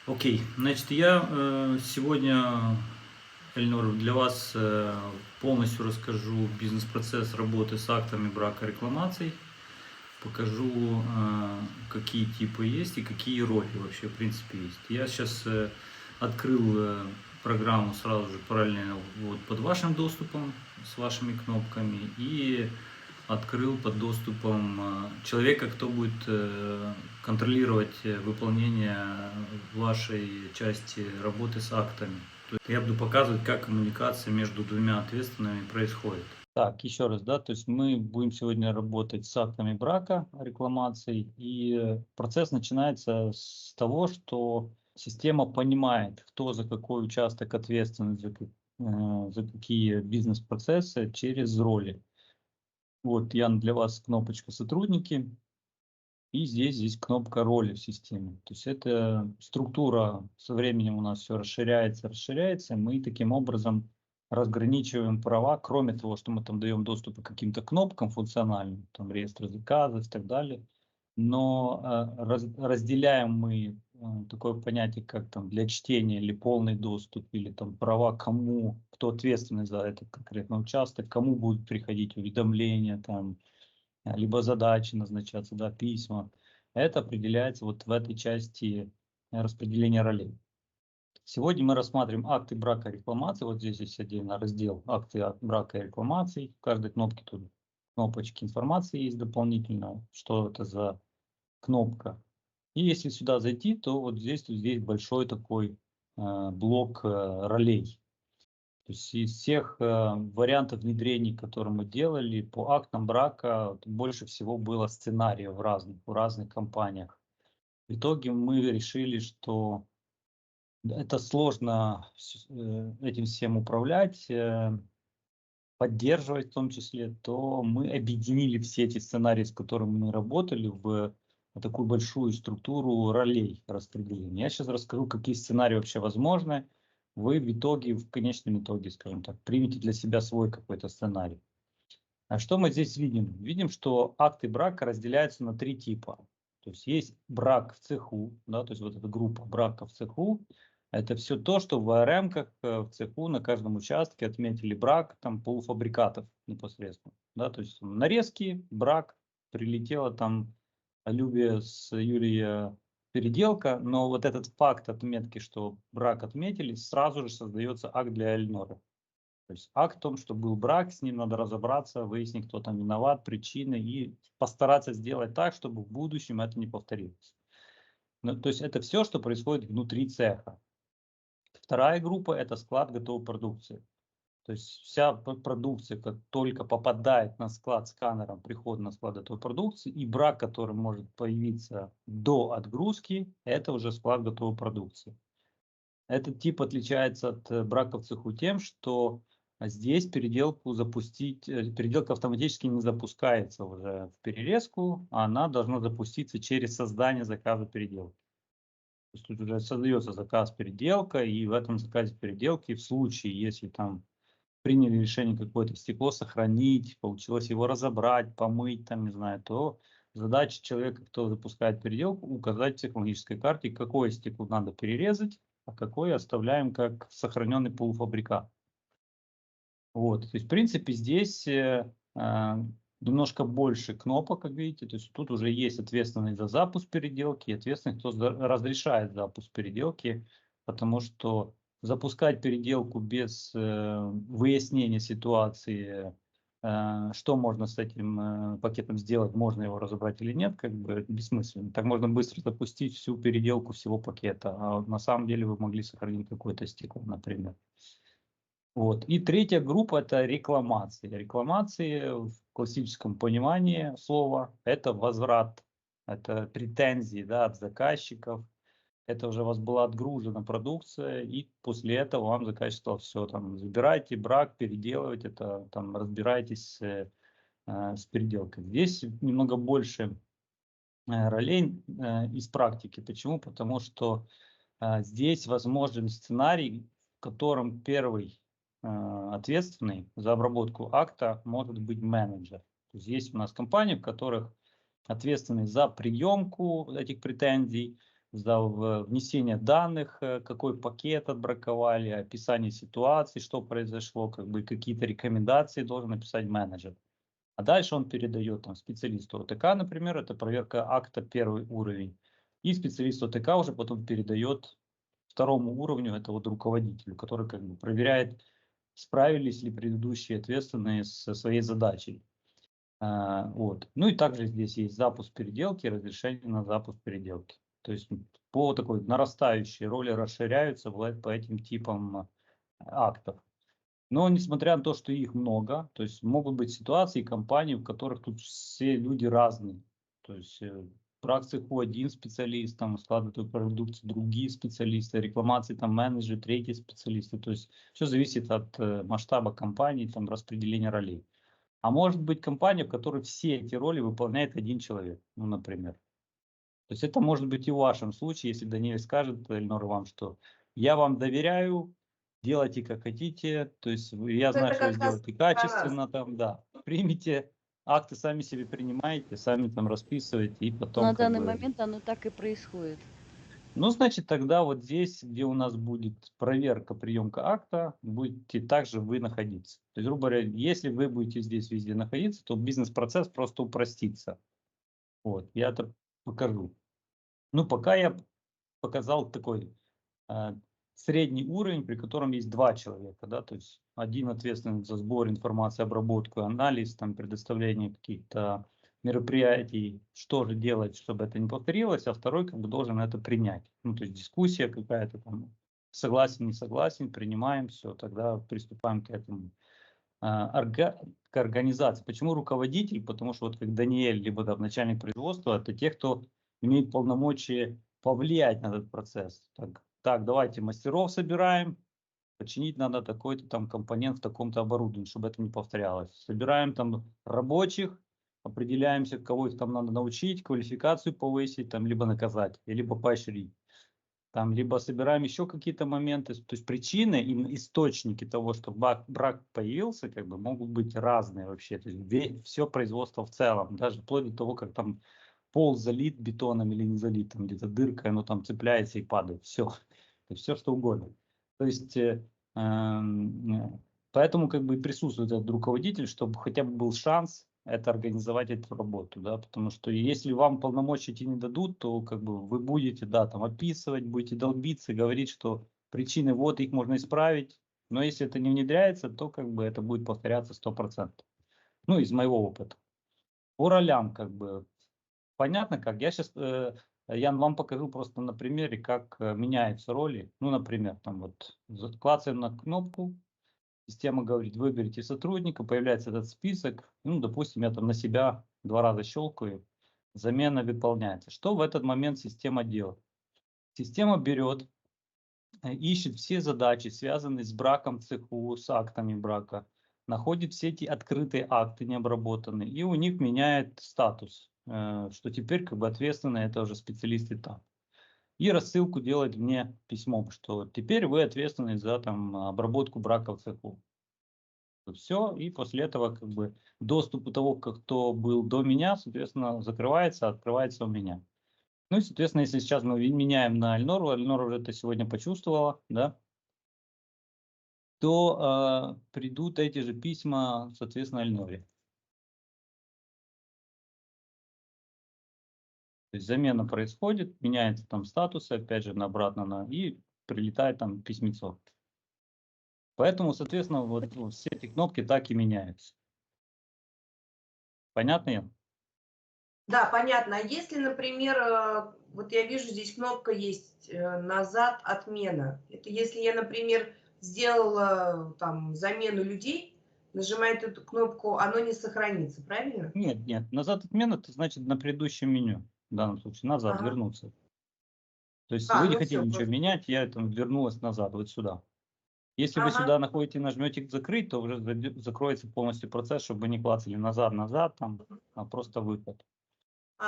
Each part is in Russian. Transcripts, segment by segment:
Окей, значит, я сегодня, Эльнор, для вас полностью расскажу бизнес-процесс работы с актами брака рекламаций, покажу, какие типы есть и какие роли вообще, в принципе, есть. Я сейчас открыл программу сразу же параллельно вот под вашим доступом, с вашими кнопками, и открыл под доступом человека, кто будет контролировать выполнение вашей части работы с актами. То есть я буду показывать, как коммуникация между двумя ответственными происходит. Так, еще раз, да, то есть мы будем сегодня работать с актами брака, рекламацией, и процесс начинается с того, что система понимает, кто за какой участок ответственен, за какие бизнес-процессы через роли. Вот я для вас кнопочка «Сотрудники», и здесь кнопка «Роли в системе». То есть это структура со временем у нас все расширяется. Мы таким образом разграничиваем права, кроме того, что мы там даем доступ к каким-то кнопкам функциональным, там реестр заказов и так далее. Но разделяем мы такое понятие, как там для чтения или полный доступ, или там права кому, кто ответственный за этот конкретный участок, кому будут приходить уведомления, там, либо задачи назначаться, да, письма. Это определяется вот в этой части распределения ролей. Сегодня мы рассматриваем акты брака и рекламации. Вот здесь есть отдельно раздел акты брака и рекламации. В каждой кнопке тут кнопочки информации есть дополнительно, что это за кнопка. И если сюда зайти, то вот здесь большой такой блок ролей. То есть из всех вариантов внедрений, которые мы делали по актам брака, больше всего было сценариев в разных компаниях. В итоге мы решили, что это сложно этим всем управлять, поддерживать в том числе, то мы объединили все эти сценарии, с которыми мы работали, в такую большую структуру ролей распределения. Я сейчас расскажу, какие сценарии вообще возможны. Вы в итоге, в конечном итоге, скажем так, примите для себя свой какой-то сценарий. А что мы здесь видим? Видим, что акты брака разделяются на три типа. То есть брак в цеху, да, то есть вот эта группа брака в цеху. Это все то, что в АРМ-ках в цеху на каждом участке отметили брак там полуфабрикатов непосредственно. Да, то есть нарезки, брак, прилетела там Любе с Юрия переделка, но вот этот факт отметки, что брак отметили, сразу же создается акт для Эльнора. То есть акт о том, что был брак, с ним надо разобраться, выяснить, кто там виноват, причины, и постараться сделать так, чтобы в будущем это не повторилось. Ну, то есть это все, что происходит внутри цеха. Вторая группа – это склад готовой продукции. То есть вся продукция, как только попадает на склад сканером, приходит на склад готовой продукции, и брак, который может появиться до отгрузки, это уже склад готовой продукции. Этот тип отличается от брака в цеху тем, что здесь переделка автоматически не запускается уже в перерезку, а она должна запуститься через создание заказа переделки. То есть тут уже создается заказ переделка, и в этом заказе переделки в случае, если там приняли решение какое-то стекло сохранить, получилось его разобрать, помыть, там, не знаю, то задача человека, кто запускает переделку, указать в технологической карте, какое стекло надо перерезать, а какое оставляем как сохраненный полуфабрикат. Вот, то есть, в принципе, здесь немножко больше кнопок, как видите, то есть тут уже есть ответственный за запуск переделки, ответственный, кто разрешает запуск переделки, потому что запускать переделку без выяснения ситуации, что можно с этим пакетом сделать, можно его разобрать или нет, как бы бессмысленно. Так можно быстро запустить всю переделку всего пакета, а на самом деле вы могли сохранить какое-то стекло, например. Вот. И третья группа – это рекламации. Рекламации в классическом понимании слова – это возврат, это претензии, да, от заказчиков. Это уже у вас была отгружена продукция, и после этого вам заказчик сказал: все, там, забирайте брак, переделывайте это, там, разбирайтесь с переделкой. Здесь немного больше ролей из практики. Почему? Потому что здесь возможен сценарий, в котором первый ответственный за обработку акта может быть менеджер. То есть есть у нас компании, в которых ответственный за приемку этих претензий, за внесение данных, какой пакет отбраковали, описание ситуации, что произошло, как бы какие-то рекомендации должен написать менеджер. А дальше он передает там специалисту ОТК, например, это проверка акта первый уровень. И специалист ОТК уже потом передает второму уровню, это вот руководителю, который как бы проверяет, справились ли предыдущие ответственные со своей задачей. Вот. Ну и также здесь есть запуск переделки, разрешение на запуск переделки. То есть по такой нарастающей роли расширяются по этим типам актов. Но несмотря на то, что их много, то есть могут быть ситуации, компании, в которых тут все люди разные. То есть брак цеху один специалист, там складывают продукцию другие специалисты, рекламации там менеджеры, третьи специалисты. То есть все зависит от масштаба компании, там распределения ролей. А может быть компания, в которой все эти роли выполняет один человек, ну, например. То есть это может быть и в вашем случае, если Даниэль скажет, Эльнор, вам, что я вам доверяю, делайте как хотите, то есть я знаю, Это что вы как раз сделаете про нас. качественно, там, да, примите, акты сами себе принимаете, сами там расписываете, и потом На как данный бы... момент оно так и происходит. Ну, значит, тогда вот здесь, где у нас будет проверка, приемка акта, будете также вы находиться. То есть, грубо говоря, если вы будете здесь везде находиться, то бизнес-процесс просто упростится. Вот, я это покажу. Ну, пока я показал такой средний уровень, при котором есть два человека, да, то есть один ответственный за сбор информации, обработку, анализ, там, предоставление каких-то мероприятий, что же делать, чтобы это не повторилось, а второй как бы должен это принять. Ну, то есть дискуссия какая-то там, согласен, не согласен, принимаем, все, тогда приступаем к этому. К организации. Почему руководитель? Потому что вот как Даниэль, либо там, начальник производства, это те, кто имеет полномочия повлиять на этот процесс. Так, давайте мастеров собираем, починить надо такой-то там компонент в таком-то оборудовании, чтобы это не повторялось. Собираем там рабочих, определяемся, кого их там надо научить, квалификацию повысить, там, либо наказать, либо поощрить. Там либо собираем еще какие-то моменты, то есть причины и источники того, что брак появился, как бы могут быть разные вообще. То есть все производство в целом, даже вплоть до того, как там пол залит бетоном или не залит, там где-то дырка, оно там цепляется и падает. Все, все что угодно. То есть поэтому как бы и присутствует этот руководитель, чтобы хотя бы был шанс это организовать эту работу, да, потому что если вам полномочия эти не дадут, то как бы вы будете, да, там описывать, будете долбиться, говорить, что причины вот, их можно исправить, но если это не внедряется, то как бы это будет повторяться 100%. Ну, из моего опыта. По ролям как бы понятно как. Я сейчас, Ян, вам покажу просто на примере, как меняются роли. Ну, например, там вот клацаем на кнопку, система говорит, выберите сотрудника, появляется этот список. Ну, допустим, я там на себя 2 раза щелкаю, замена выполняется. Что в этот момент система делает? Система берет, ищет все задачи, связанные с браком в цеху, с актами брака, находит все эти открытые акты необработанные, и у них меняет статус, что теперь как бы ответственны это уже специалисты там. И рассылку делает мне письмом, что теперь вы ответственны за там обработку брака в цеху. Все, и после этого как бы доступ у того, кто был до меня, соответственно, закрывается, открывается у меня. Ну и, соответственно, если сейчас мы меняем на Эльнору, Эльнора уже это сегодня почувствовала, да, то придут эти же письма, соответственно, Эльноре. То есть замена происходит, меняется там статус, опять же, обратно, и прилетает там письмецо. Поэтому, соответственно, вот все эти кнопки так и меняются. Понятно, Ян? Да, понятно. А если, например, вот я вижу, здесь кнопка есть «Назад, отмена». Это если я, например, сделала там замену людей, нажимаю эту кнопку, оно не сохранится, правильно? Нет, назад отмена, это значит на предыдущем меню, в данном случае, назад, Ага. вернуться. То есть вы не Ну хотели все, ничего просто. менять, я там вернулась назад, вот сюда. Если вы Ага. сюда находите, нажмете закрыть, то уже закроется полностью процесс, чтобы вы не клацали назад, там, а просто выход.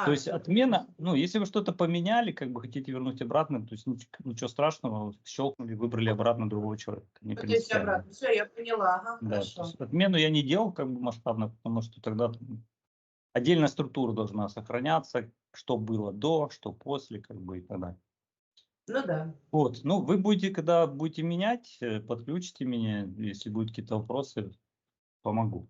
То есть Все, отмена, ну, если вы что-то поменяли, как бы хотите вернуть обратно, то есть ничего страшного, щелкнули, выбрали обратно другого человека, не то есть принципиально. обратно. Все, я поняла. Ага, Да, то хорошо. есть отмену я не делал как бы масштабно, потому что тогда отдельная структура должна сохраняться, что было до, что после, как бы и так далее. Ну да. Вот, ну вы будете, когда будете менять, подключите меня, если будут какие-то вопросы, помогу.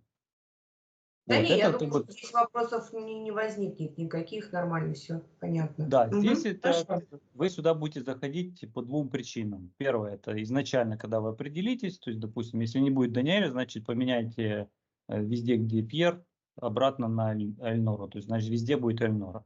Да Вот, не, я это как думаю, бы, что здесь вопросов не возникнет никаких, нормально все, понятно. да, здесь Мгм. это, Хорошо. вы сюда будете заходить по двум причинам. Первое, это изначально, когда вы определитесь, то есть, допустим, если не будет Даниэля, значит, поменяйте везде, где Пьер, обратно на Эльнору, то есть, значит, везде будет Эльнора.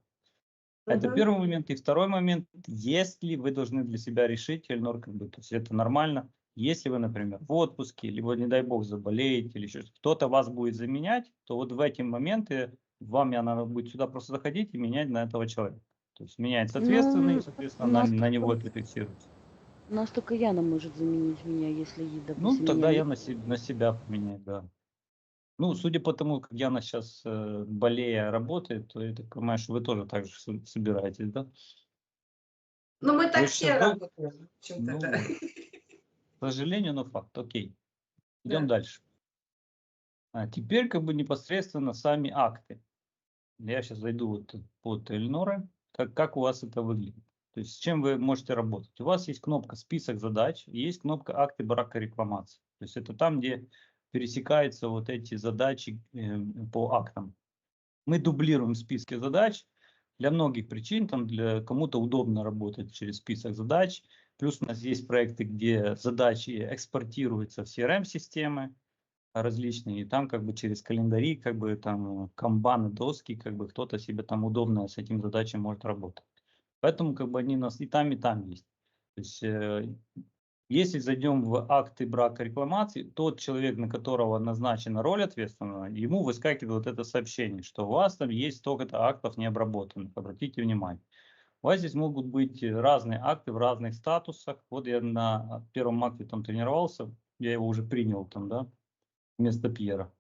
Это Мгм. первый момент. И второй момент, если вы должны для себя решить, Эльнор, как бы, то есть это нормально, если вы, например, в отпуске, либо, не дай бог, заболеете, или еще кто-то вас будет заменять, то вот в эти моменты вам надо будет сюда просто заходить и менять на этого человека. То есть менять ответственный, и, Ну, соответственно, нас на него только, это фиксируется. нас только Яна может заменить меня, если, Ну, допустим, меня тогда я нет. на себя поменяю, да. Ну, судя по тому, как Яна сейчас, болея, работает, то я так понимаю, что вы тоже так же собираетесь, да? Ну, мы Вы так же сейчас, все работаем, в общем-то, ну да. вот. К сожалению, но факт. Окей, идем Да. дальше. Теперь как бы непосредственно сами акты. Я сейчас зайду вот под Эльнора. Как у вас это выглядит? То есть с чем вы можете работать? У вас есть кнопка «Список задач» и есть кнопка «Акты брака рекламации». То есть это там, где пересекаются вот эти задачи по актам. Мы дублируем списки задач для многих причин. Там для кому-то удобно работать через список задач. Плюс у нас есть проекты, где задачи экспортируются в CRM-системы различные, и там как бы через календари, как бы там канбаны, доски, как бы кто-то себе там удобно с этим задачей может работать. Поэтому как бы они у нас и там есть. То есть, если зайдем в акты брака рекламации, тот человек, на которого назначена роль ответственного, ему выскакивает вот это сообщение, что у вас там есть столько-то актов необработанных. Обратите внимание. У вас здесь могут быть разные акты в разных статусах. Вот я на первом акте там тренировался, я его уже принял там, да, вместо Пьера.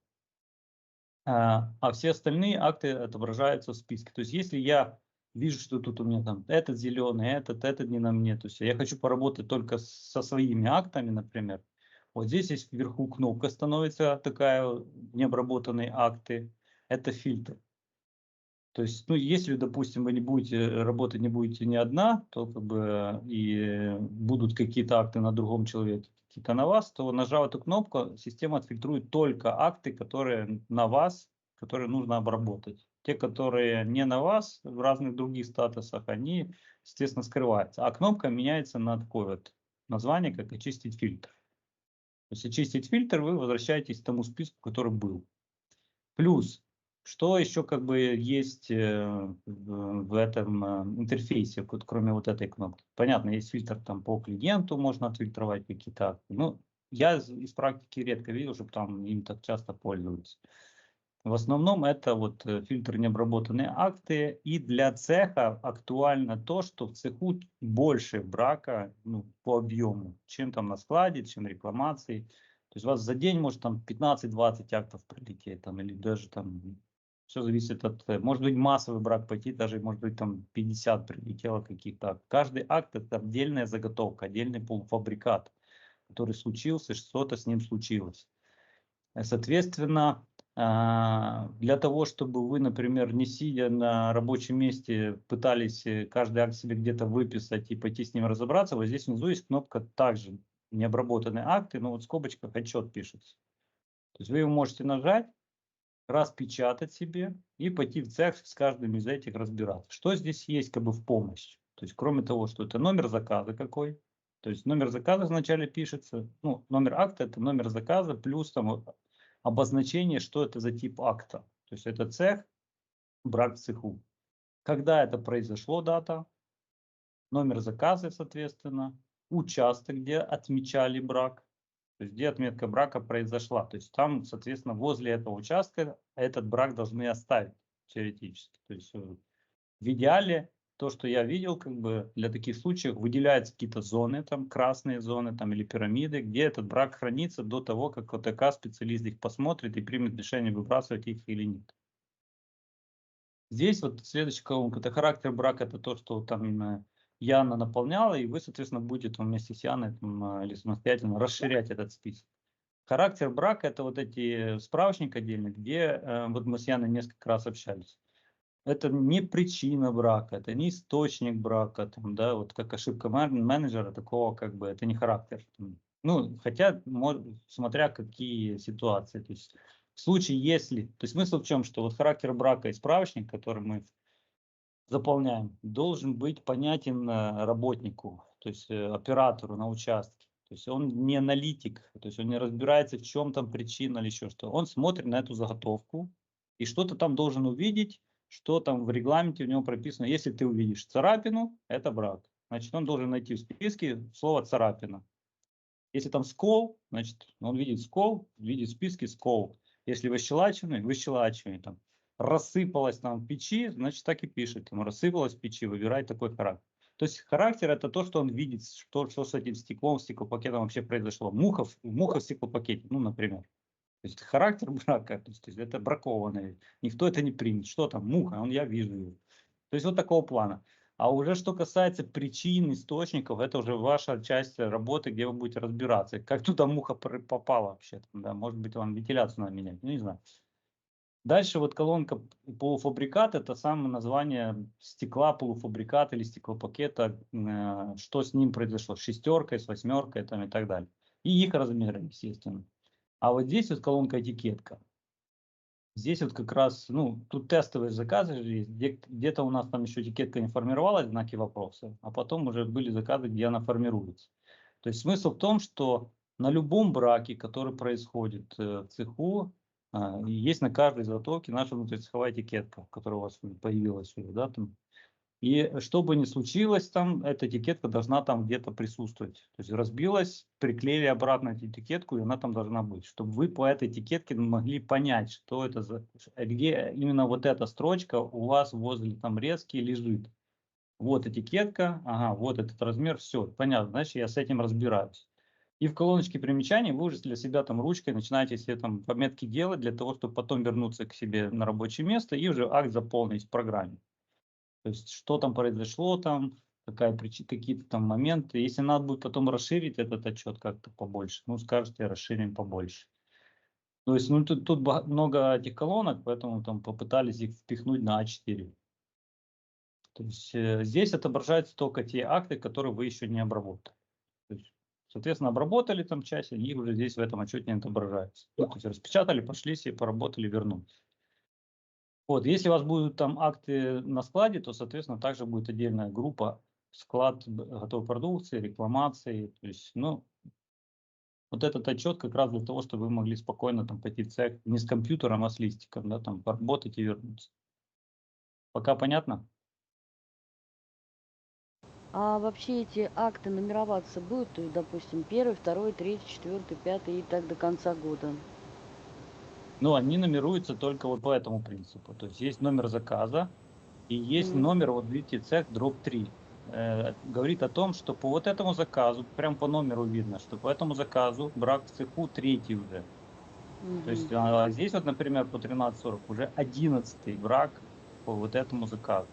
А все остальные акты отображаются в списке. То есть если я вижу, что тут у меня там этот зеленый, этот не на мне, то есть я хочу поработать только со своими актами, например, вот здесь есть вверху кнопка становится такая, необработанные акты, это фильтр. То есть, ну, если, допустим, вы не будете работать, не будете не одна, то как бы и будут какие-то акты на другом человеке, какие-то на вас, то нажав эту кнопку, система отфильтрует только акты, которые на вас, которые нужно обработать. Те, которые не на вас, в разных других статусах, они, естественно, скрываются. А кнопка меняется на такое вот название, как «Очистить фильтр». То есть очистить фильтр, вы возвращаетесь к тому списку, который был. Плюс, что еще как бы есть в этом интерфейсе, вот, кроме вот этой кнопки? Понятно, есть фильтр там по клиенту, можно отфильтровать какие-то акты. Ну, я из практики редко видел, чтобы там им так часто пользуются. В основном это вот фильтр необработанные акты. И для цеха актуально то, что в цеху больше брака, ну, по объему, чем там на складе, чем рекламации. То есть у вас за день может там 15-20 актов прилететь, там, или даже там, все зависит от, может быть массовый брак пойти, даже может быть там 50 прилетело каких-то. Каждый акт это отдельная заготовка, отдельный полуфабрикат, который случился, что-то с ним случилось. Соответственно, для того, чтобы вы, например, не сидя на рабочем месте, пытались каждый акт себе где-то выписать и пойти с ним разобраться, вот здесь внизу есть кнопка «Также необработанные акты», но вот в скобочках «Отчет» пишется. То есть вы его можете нажать, распечатать себе и пойти в цех с каждым из этих разбираться. Что здесь есть как бы в помощь? То есть кроме того, что это номер заказа какой, то есть номер заказа вначале пишется, ну, номер акта это номер заказа плюс там обозначение, что это за тип акта. То есть это цех, брак в цеху. Когда это произошло, дата, номер заказа, соответственно, участок, где отмечали брак, то есть где отметка брака произошла. То есть там, соответственно, возле этого участка этот брак должны оставить теоретически. То есть в идеале то, что я видел, как бы для таких случаев выделяются какие-то зоны, там красные зоны там, или пирамиды, где этот брак хранится до того, как ОТК специалист их посмотрит и примет решение, выбрасывать их или нет. Здесь вот следующая колонка, это характер брака, это то, что там именно Яна наполняла, и вы, соответственно, будете вместе с Яной там, или самостоятельно расширять этот список. Характер брака это вот эти справочник отдельный, где вот мы с Яной несколько раз общались. это не причина брака, это не источник брака, там, да, вот как ошибка менеджера, такого как бы, это не характер. Ну, хотя, смотря какие ситуации. То есть в случае, если, то есть смысл в чем, что вот характер брака и справочник, который мы заполняем, должен быть понятен работнику, то есть оператору на участке. То есть он не аналитик, то есть он не разбирается, в чем там причина или еще что. Он смотрит на эту заготовку и что-то там должен увидеть, что там в регламенте у него прописано. Если ты увидишь царапину, это брак. Значит, он должен найти в списке слово царапина. Если там скол, значит, он видит скол, видит в списке скол. Если выщелачивание там. Рассыпалось там в печи, значит, так и пишет. Там, рассыпалось в печи, выбирай такой характер. То есть характер это то, что он видит, что с этим стеклом, стеклопакетом вообще произошло. Муха в стеклопакете, ну, например. То есть характер брака, то есть это бракованный. Никто это не примет. Что там, муха, я вижу ее. То есть вот такого плана. А уже что касается причин, источников, это уже ваша часть работы, где вы будете разбираться. Как туда муха попала вообще? Да, может быть, вам вентиляцию надо менять, ну не знаю. Дальше вот колонка полуфабрикат, это самое название стекла полуфабрикат или стеклопакета, что с ним произошло, с шестеркой, с восьмеркой там, и так далее. И их размеры, естественно. А вот здесь вот колонка этикетка. Здесь вот как раз, ну, тут тестовые заказы же есть, где-то у нас там еще этикетка не формировалась, знаки вопроса, а потом уже были заказы, где она формируется. То есть смысл в том, что на любом браке, который происходит в цеху, есть на каждой заготовке наша внутрицеховая этикетка, которая у вас появилась уже, да, там. И что бы ни случилось там, эта этикетка должна там где-то присутствовать. То есть разбилась, приклеили обратно эту этикетку, и она там должна быть. Чтобы вы по этой этикетке могли понять, что это за, где именно вот эта строчка у вас возле там резки лежит. Вот этикетка, ага, вот этот размер, все, понятно, значит я с этим разбираюсь. И в колоночке примечаний вы уже для себя там ручкой начинаете себе там пометки делать для того, чтобы потом вернуться к себе на рабочее место и уже акт заполнить в программе. То есть, что там произошло там, какая причина, какие-то там моменты. Если надо будет потом расширить этот отчет как-то побольше, ну, скажете, расширим побольше. То есть, ну, тут много этих колонок, поэтому там попытались их впихнуть на А4. То есть, здесь отображаются только те акты, которые вы еще не обработали. То есть, соответственно, обработали там часть, они уже здесь в этом отчете не отображаются. Ну, то есть, распечатали, пошли себе, поработали, вернулись. Вот, если у вас будут там акты на складе, то, соответственно, также будет отдельная группа склад готовой продукции, рекламации. То есть, ну, вот этот отчет как раз для того, чтобы вы могли спокойно там пойти в цех не с компьютером, а с листиком, да, там поработать и вернуться. Пока понятно? А вообще эти акты нумероваться будут, то есть, допустим, первый, второй, третий, четвертый, пятый и так до конца года? Но они нумеруются только вот по этому принципу. То есть есть номер заказа и есть Мгм. номер, вот видите, цех дробь 3. Говорит о том, что по вот этому заказу, прям по номеру видно, что по этому заказу брак в цеху третий уже. То Мгм. есть здесь вот, например, по 13.40 уже 11-й брак по вот этому заказу.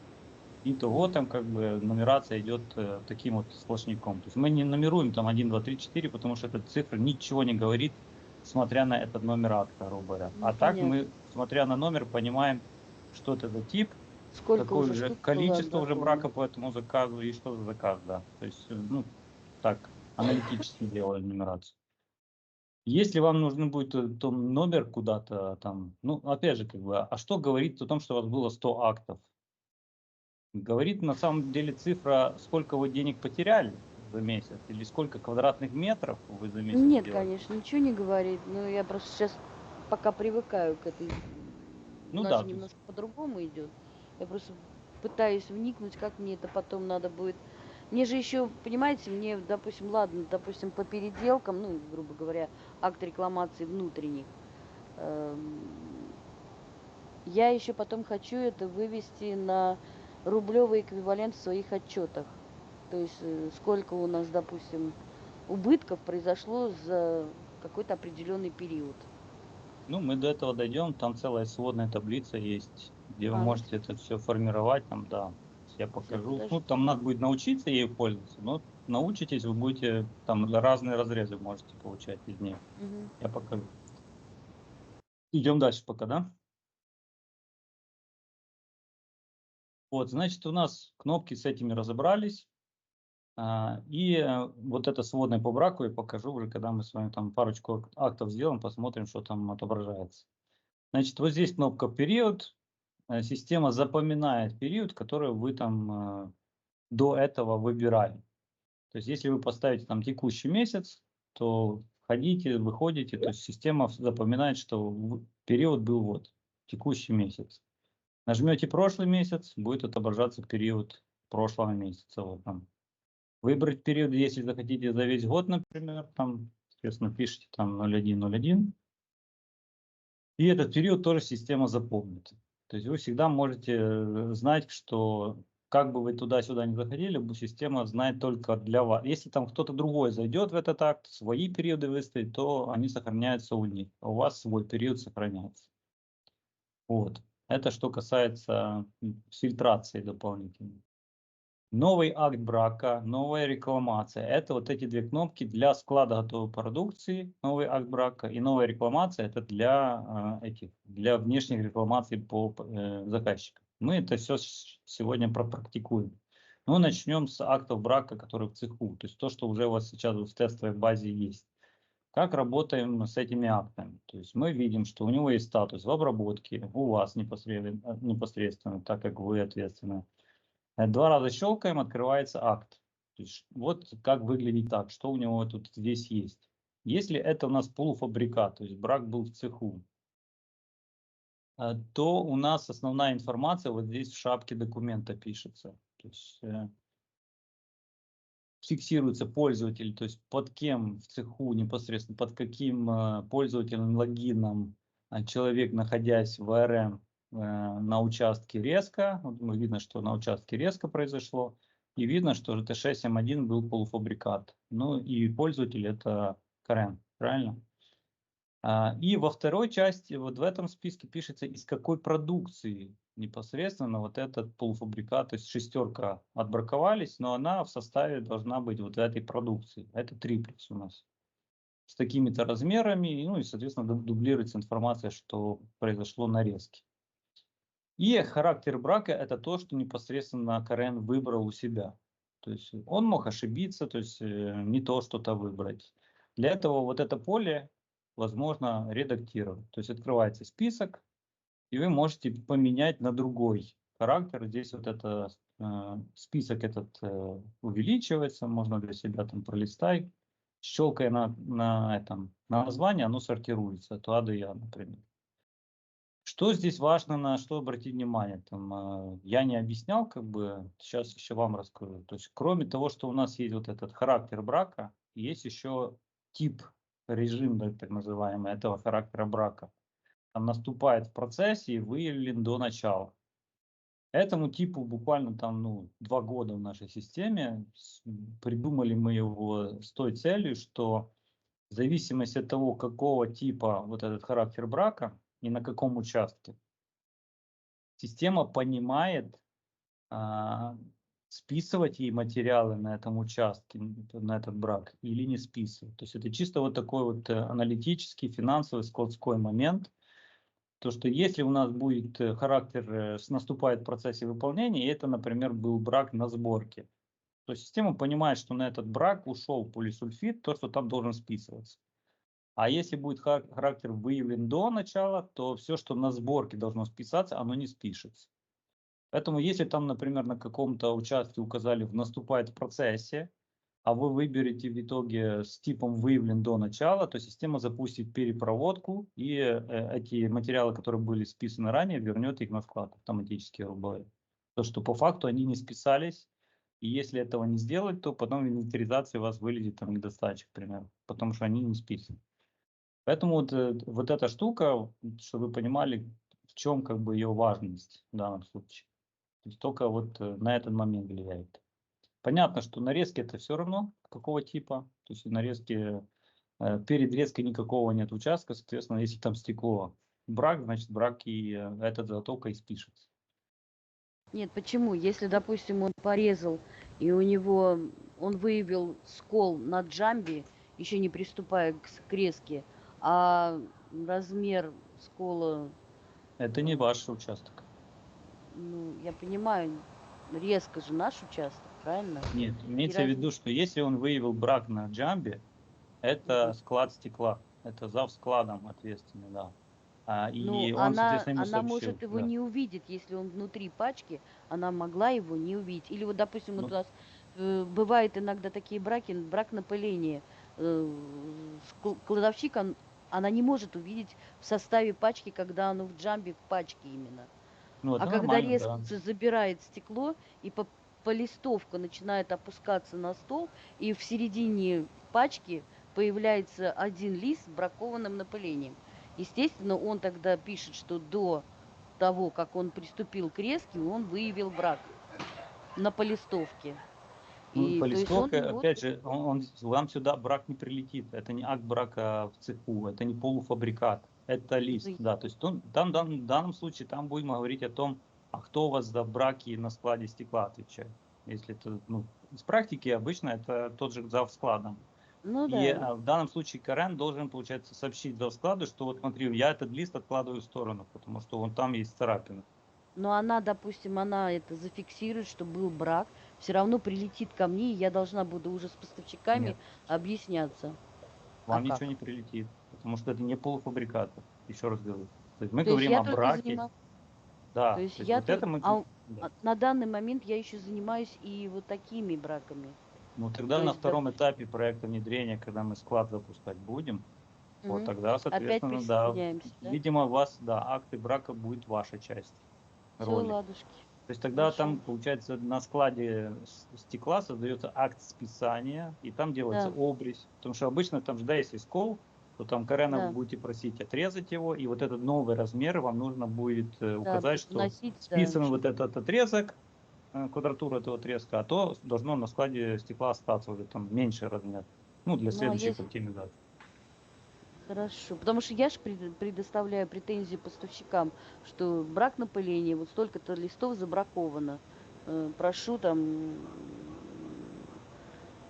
Итого Мгм. там как бы нумерация идет таким вот сплошняком. То есть мы не нумеруем там 1, 2, 3, 4, потому что эта цифра ничего не говорит, смотря на этот номер акта, грубо говоря. Ну, А так понятно. мы, смотря на номер, понимаем, что это за тип, Сколько какое уже уже штук было количество уже отготовлено? брака по этому заказу и что за заказ, да. То есть, ну, так, аналитически делаем нумерацию. Если вам нужен будет там номер куда-то там, ну, опять же, как бы, а что говорит о том, что у вас было 100 актов? Говорит на самом деле цифра, сколько вы денег потеряли за месяц или сколько квадратных метров вы за месяц Нет, сделали. конечно, ничего не говорит. Но я просто сейчас пока привыкаю к этой. У Ну нас да, же то есть, немножко по-другому идет. Я просто пытаюсь вникнуть, как мне это потом надо будет. Мне же еще, понимаете, мне, допустим, ладно, допустим, по переделкам, ну, грубо говоря, акт рекламации внутренних. эм, Я еще потом хочу это вывести на рублевый эквивалент в своих отчетах. То есть сколько у нас, допустим, убытков произошло за какой-то определенный период. ну, мы до этого дойдем, там целая сводная таблица есть, где вы А, ну можете это все формировать, там, да, я сейчас, покажу. Ну, подождите. там надо будет научиться ею пользоваться, но научитесь, вы будете, там разные разрезы можете получать из нее. Мгм. Я покажу. Идем дальше пока, да? Вот, значит, у нас кнопки с этими разобрались. Вот это сводное по браку я покажу уже, когда мы с вами там парочку актов сделаем, посмотрим, что там отображается. Значит, вот здесь кнопка «Период». Система запоминает период, который вы там до этого выбирали. То есть, если вы поставите там текущий месяц, то входите, выходите, то есть система запоминает, что период был вот текущий месяц. Нажмете прошлый месяц, будет отображаться период прошлого месяца. Вот там. Выбрать период, если захотите за весь год, например, там, соответственно, пишите там 0101. И этот период тоже система запомнит. То есть вы всегда можете знать, что как бы вы туда-сюда не заходили, система знает только для вас. Если там кто-то другой зайдет в этот акт, свои периоды выставит, то они сохраняются у них, а у вас свой период сохраняется. Вот. Это что касается фильтрации дополнительной. Новый акт брака, новая рекламация. Это вот эти две кнопки для склада готовой продукции, новый акт брака, и новая рекламация это для внешних рекламаций по заказчикам. Мы это все сегодня пропрактикуем. Ну, начнем с актов брака, которые в цеху, то есть то, что уже у вас сейчас в тестовой базе есть. Как работаем с этими актами? То есть мы видим, что у него есть статус в обработке, у вас непосредственно, так как вы ответственны. Два раза щелкаем, открывается акт. То есть вот как выглядит так, что у него тут здесь есть. Если это у нас полуфабрикат, то есть брак был в цеху, то у нас основная информация вот здесь в шапке документа пишется. То есть фиксируется пользователь, то есть под кем в цеху непосредственно, под каким пользовательным логином человек, находясь в АРМ на участке резко, вот видно, что на участке резко произошло, и видно, что GT6 M1 был полуфабрикат. Ну и пользователь это КРМ, правильно? И во второй части, вот в этом списке пишется, из какой продукции непосредственно вот этот полуфабрикат, то есть шестерка отбраковались, но она в составе должна быть вот этой продукции. Это триплекс у нас. С такими-то размерами, ну и, соответственно, дублируется информация, что произошло нарезки. И характер брака это то, что непосредственно КРН выбрал у себя. То есть он мог ошибиться, то есть не то что-то выбрать. Для этого вот это поле возможно редактировать. То есть открывается список, и вы можете поменять на другой характер. Здесь вот это список этот увеличивается, можно для себя там пролистать. Щелкая на название, оно сортируется от А до Я, например. Что здесь важно, на что обратить внимание? Там, я не объяснял, как бы, сейчас еще вам расскажу. То есть, кроме того, что у нас есть вот этот характер брака, есть еще тип, режим, да, так называемый, этого характера брака. Там наступает в процессе и выявлен до начала. Этому типу буквально там, 2 года в нашей системе. Придумали мы его с той целью, что в зависимости от того, какого типа вот этот характер брака и на каком участке, система понимает, списывать ей материалы на этом участке, на этот брак, или не списывать. То есть это чисто вот такой вот аналитический, финансовый, складской момент. То, что если у нас будет характер, наступает в процессе выполнения, и это, например, был брак на сборке, то система понимает, что на этот брак ушел полисульфид, то, что там должен списываться. А если будет характер выявлен до начала, то все, что на сборке должно списаться, оно не спишется. Поэтому если там, например, на каком-то участке указали наступает в процессе, а вы выберете в итоге с типом выявлен до начала, то система запустит перепроводку и эти материалы, которые были списаны ранее, вернет их на склад автоматически, грубо говоря. То, что по факту они не списались, и если этого не сделать, то потом в инвентаризации у вас вылезет там недостача, к примеру, потому что они не списаны. Поэтому вот эта штука, чтобы вы понимали, в чем как бы ее важность в данном случае. То есть только вот на этот момент влияет. Понятно, что нарезки это все равно какого типа. То есть нарезки перед резкой никакого нет участка. Соответственно, если там стекло брак, значит брак и эта заготовка и спишется. Нет, почему? Если, допустим, он порезал, и у него он выявил скол на джамбе, еще не приступая к резке, а размер скола, Это не ваш участок. Ну, я понимаю, резко же наш участок, правильно? Нет, И имеется в разве... виду, что если он выявил брак на джамбе, это Мгм. склад стекла, это зав складом ответственный, да. Ну, И он, соответственно, ему она сообщил, может его да. не увидеть, если он внутри пачки, она могла его не увидеть. Или вот, допустим, вот у Ну, нас бывают иногда такие браки, брак на пыление. Кладовщик, она не может увидеть в составе пачки, когда оно в джамбе в пачке именно. ну, А это когда нормально, резко да. забирает стекло и по листовка начинает опускаться на стол, и в середине пачки появляется один лист с бракованным напылением. Естественно, он тогда пишет, что до того, как он приступил к резке, он выявил брак на полистовке. Ну, И по то есть он листовке, вот, опять же, вам сюда брак не прилетит. Это не акт брака в цеху, это не полуфабрикат, это лист, ну, да. То есть в данном случае там будем говорить о том, а кто у вас за браки на складе стекла отвечает. Если это, ну, из практики обычно это тот же зав складом. ну И да. в данном случае Карен должен, получается, сообщить зав складу, что вот смотри, я этот лист откладываю в сторону, потому что вон там есть царапина. Но она, допустим, она это зафиксирует, что был брак, все равно прилетит ко мне, и я должна буду уже с поставщиками Нет, объясняться. А вам как? ничего не прилетит, потому что это не полуфабрикаты. Еще раз говорю. То есть мы То есть говорим я о только браке, занимаюсь, то да. есть То есть я вот тут, это мы, да. на данный момент я еще занимаюсь и вот такими браками. Ну тогда То на есть, втором допустим, этапе проекта внедрения, когда мы склад запускать будем, вот мгм. тогда, Опять соответственно, да, присоединяемся, да? видимо, у вас, да, акты брака будет ваша часть Все, роли. ладушки. То есть тогда Хорошо. там, получается, на складе стекла создается акт списания, и там делается Да, обрез. Потому что обычно там же, да, если скол, то там Карена вы да, будете просить отрезать его, и вот этот новый размер вам нужно будет да, указать, что вносить, да. списан вот этот отрезок, квадратура этого отрезка, а то должно на складе стекла остаться уже там меньший размер. Ну, для Ну, а следующих есть, оптимизаций. хорошо. Потому что я же предоставляю претензии поставщикам, что брак напыления, вот столько-то листов забраковано. Прошу там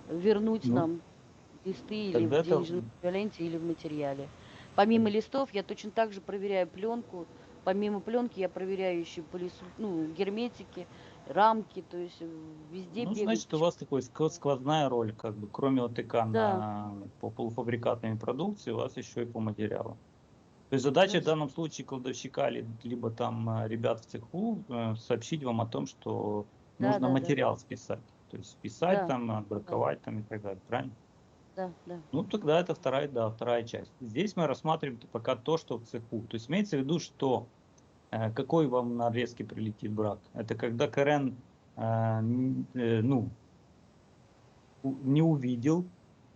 вернуть Ну, нам листы или тогда в это, денежном эквиваленте, или в материале. Помимо листов, я точно так же проверяю пленку. Помимо пленки я проверяю еще ну, герметики, рамки, то есть везде ну, бегаю. значит, у вас такой сквозная роль, как бы, кроме ОТК Да, по полуфабрикатной продукции, у вас еще и по материалу. То есть задача в хорошо. данном случае кладовщика, либо там ребят в цеху сообщить вам о том, что Да, нужно да, да, материал списать. То есть списать да, там, да, отбраковать там и так далее, правильно? да, да. Ну, тогда это вторая, да, вторая часть. Здесь мы рассматриваем пока то, что в цеху. То есть имеется в виду, что какой вам на резке прилетит брак? Это когда Карен ну, не увидел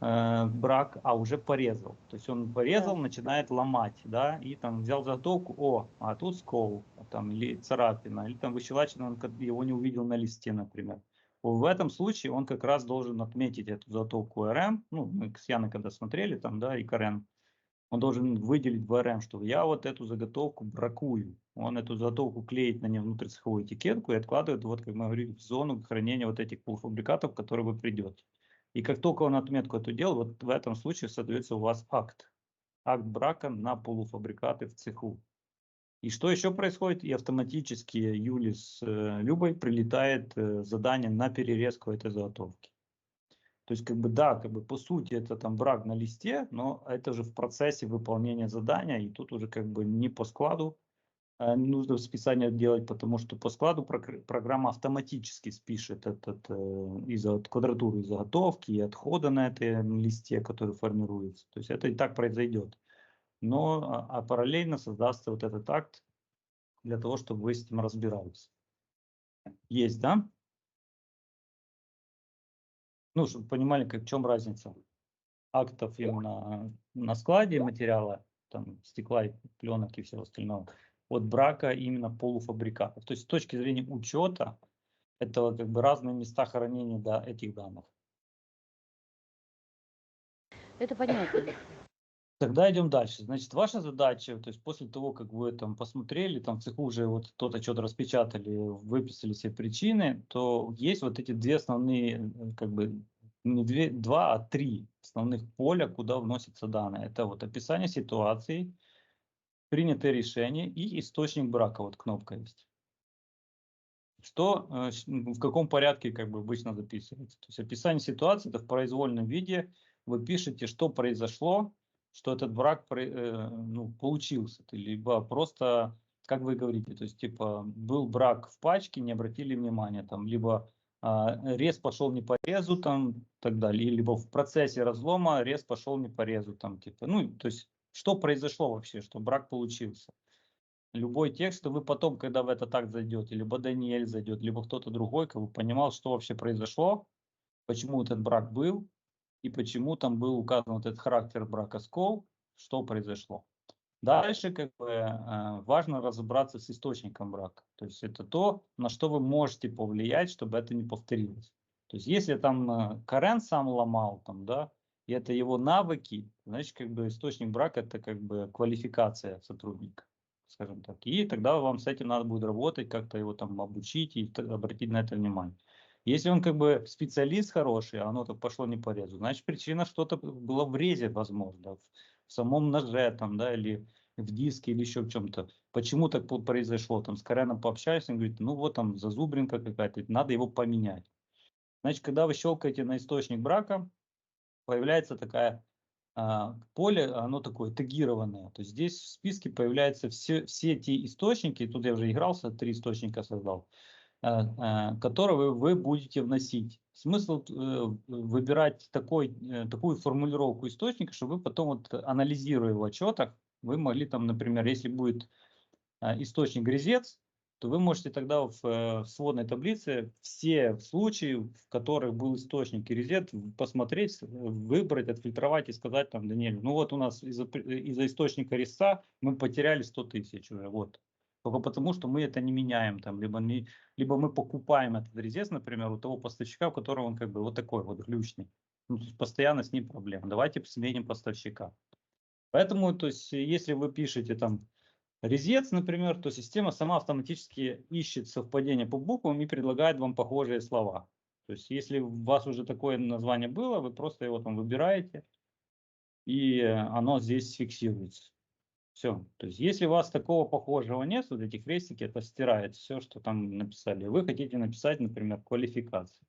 брак, а уже порезал. То есть он порезал, Да, начинает ломать, да, и там взял заготовку, а тут скол, там, или царапина, или там выщелачено, он его не увидел на листе, например. В этом случае он как раз должен отметить эту заготовку РМ, ну, мы с Яной когда смотрели там, да, и КРН, он должен выделить в РМ, что я вот эту заготовку бракую. Он эту заготовку клеит на нее внутрицеховую этикетку и откладывает, вот как мы говорили, в зону хранения вот этих полуфабрикатов, в которые вы придете. И как только он отметку эту делал, вот в этом случае создается у вас акт. Акт брака на полуфабрикаты в цеху. И что еще происходит? И автоматически Юле с Любой прилетает задание на перерезку этой заготовки. То есть, как бы, да, как бы по сути это там брак на листе, но это же в процессе выполнения задания, и тут уже как бы не по складу нужно списание делать, потому что по складу программа автоматически спишет от квадратуры заготовки и отхода на этом листе, который формируется. То есть это и так произойдет. Но параллельно создастся вот этот акт для того, чтобы вы с этим разбирались. Есть, да? Ну, чтобы понимали, как, в чем разница актов именно на складе материала, там, стекла, и пленок и всего остального, от брака именно полуфабрикатов. То есть с точки зрения учета, это как бы разные места хранения, да, этих данных. это понятно. Тогда идем дальше. Значит, ваша задача, то есть после того, как вы там посмотрели, там в цеху уже вот кто-то что-то распечатали, выписали все причины, то есть вот эти две основные, как бы, не две, два, а три основных поля, куда вносятся данные. Это вот описание ситуации, принятое решение и источник брака, вот кнопка есть. в каком порядке как бы обычно записывается. То есть описание ситуации — это в произвольном виде. Вы пишете, что произошло, что этот брак получился, либо просто, как вы говорите, то есть типа был брак в пачке, не обратили внимания, там, либо рез пошел не по резу, там, так далее, либо в процессе разлома рез пошел не по резу, там, типа, ну, то есть что произошло вообще, что брак получился. Любой текст, что вы потом, когда в этот акт зайдете, либо Даниэль зайдет, либо кто-то другой, как бы понимал, что вообще произошло, почему этот брак был, и почему там был указан вот этот характер брака скол, что произошло. Дальше как бы важно разобраться с источником брака. То есть это то, на что вы можете повлиять, чтобы это не повторилось. То есть если там Карен сам ломал, там, да, и это его навыки, значит как бы источник брака — это как бы квалификация сотрудника, скажем так. И тогда вам с этим надо будет работать, как-то его там обучить и обратить на это внимание. Если он как бы специалист хороший, а оно так пошло не по резу, значит причина что-то было в резе, возможно, в самом ноже там, да, или в диске, или еще в чем-то. Почему так произошло? Там с Кареном пообщаюсь, он говорит, ну вот там зазубринка какая-то, надо его поменять. Значит, когда вы щелкаете на источник брака, появляется такая поле, оно такое тегированное. То есть здесь в списке появляются все те источники, тут я уже игрался, 3 источника создал, которые вы будете вносить. Смысл выбирать такую формулировку источника, чтобы вы потом, вот, анализируя в отчетах, вы могли там, например, если будет источник резец, то вы можете тогда в сводной таблице все случаи, в которых был источник и резец, посмотреть, выбрать, отфильтровать и сказать там Даниэлю, ну вот у нас из-за источника резца мы потеряли 100 тысяч уже, вот. Только потому, что мы это не меняем, там, либо мы покупаем этот резец, например, у того поставщика, у которого он как бы вот такой вот глючный. Ну, то есть постоянно с ним проблема. Давайте сменим поставщика. Поэтому, то есть, если вы пишете там резец, например, то система сама автоматически ищет совпадение по буквам и предлагает вам похожие слова. То есть, если у вас уже такое название было, вы просто его там выбираете, и оно здесь фиксируется. Все. То есть, если у вас такого похожего нет, вот эти крестики, это стирает все, что там написали. Вы хотите написать, например, квалификацию.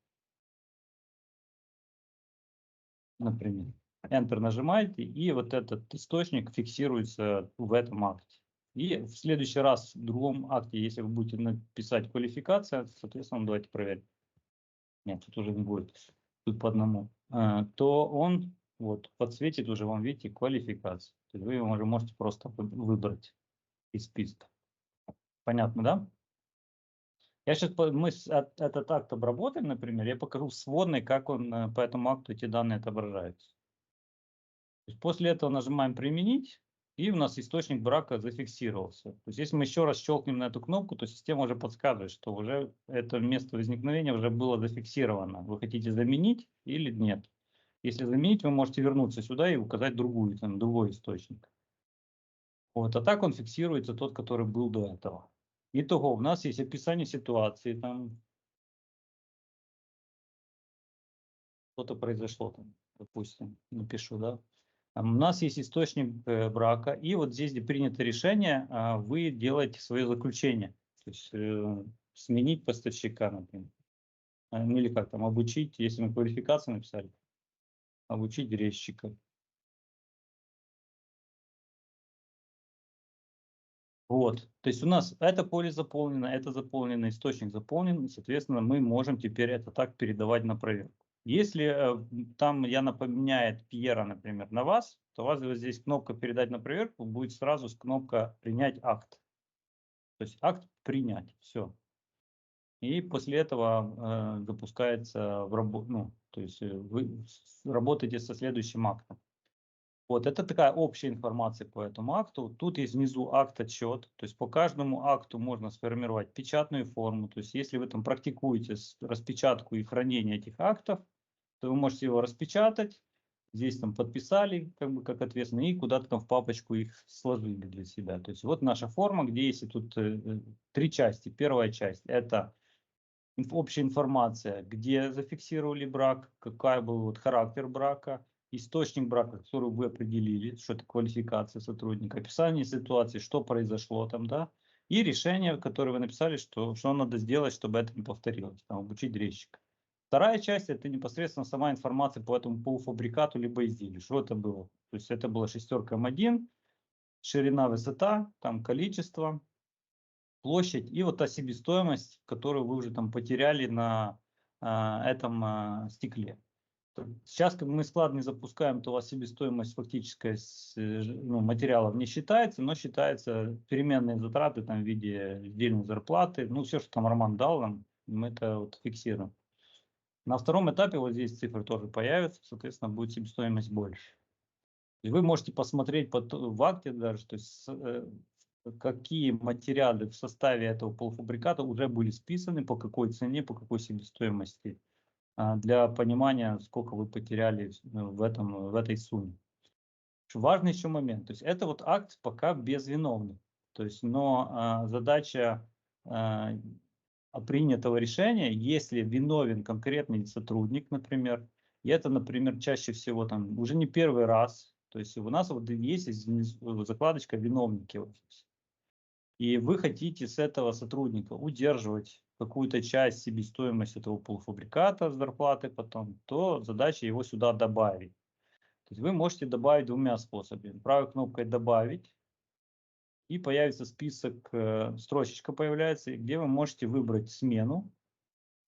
Например. Enter нажимаете, и вот этот источник фиксируется в этом акте. И в следующий раз в другом акте, если вы будете написать квалификация, соответственно, давайте проверим. Нет, тут уже не будет, тут по одному. То он вот подсветит уже вам, видите, квалификацию. То есть вы его уже можете просто выбрать из списка. Понятно, да? Я сейчас, этот акт обработаем, например, я покажу в сводной, как он по этому акту эти данные отображаются. После этого нажимаем «Применить», и у нас источник брака зафиксировался. То есть если мы еще раз щелкнем на эту кнопку, то система уже подсказывает, что уже это место возникновения уже было зафиксировано. Вы хотите заменить или нет? Если заменить, вы можете вернуться сюда и указать другой источник. Вот, а так он фиксируется тот, который был до этого. Итого, у нас есть описание ситуации, там что-то произошло, там, допустим, напишу, да. У нас есть источник брака, и вот здесь, где принято решение, вы делаете свое заключение. То есть сменить поставщика, например. Ну или как там, обучить, если мы квалификацию написали, обучить резчика. Вот, то есть у нас это поле заполнено, это заполнено, источник заполнен, и, соответственно, мы можем теперь это так передавать на проверку. Если там Яна поменяет Пьера, например, на вас, то у вас вот здесь кнопка «Передать на проверку» будет сразу с кнопка «Принять акт». То есть акт «Принять», все. И после этого запускается в работу, ну, то есть вы работаете со следующим актом. Вот, это такая общая информация по этому акту. Тут есть внизу акт-отчет, то есть по каждому акту можно сформировать печатную форму. То есть если вы там практикуете распечатку и хранение этих актов, то вы можете его распечатать, здесь там подписали, как бы как ответственный, и куда-то там в папочку их сложили для себя. То есть вот наша форма, где есть тут 3 части. Первая часть – это общая информация, где зафиксировали брак, какой был вот характер брака, источник брака, который вы определили, что это квалификация сотрудника, описание ситуации, что произошло там, да, И решение, которое вы написали, что надо сделать, чтобы это не повторилось, там, обучить резчика. Вторая часть – это непосредственно сама информация по этому полуфабрикату либо изделию. Что это было? То есть это была шестерка М1, ширина, высота, там количество, площадь и вот та себестоимость, которую вы уже там потеряли на этом стекле. Сейчас, как мы склад не запускаем, то у вас себестоимость фактическая материалов не считается, но считается переменные затраты там, в виде отдельной зарплаты. Ну, все, что там Роман дал нам, мы это вот фиксируем. На втором этапе вот здесь цифры тоже появятся, соответственно, будет себестоимость больше. И вы можете посмотреть в акте даже, то есть какие материалы в составе этого полуфабриката уже были списаны, по какой цене, по какой себестоимости, для понимания, сколько вы потеряли в этой сумме. Важный еще момент, то есть это вот акт пока безвиновный, то есть, но задача принятого решения, если виновен конкретный сотрудник, например, и это, например, чаще всего там уже не первый раз, то есть у нас вот есть закладочка виновники, и вы хотите с этого сотрудника удерживать какую-то часть себестоимости этого полуфабриката с зарплаты потом, то задача его сюда добавить. То есть вы можете добавить двумя способами. Правой кнопкой «Добавить», и появится список, строчечка появляется, где вы можете выбрать смену,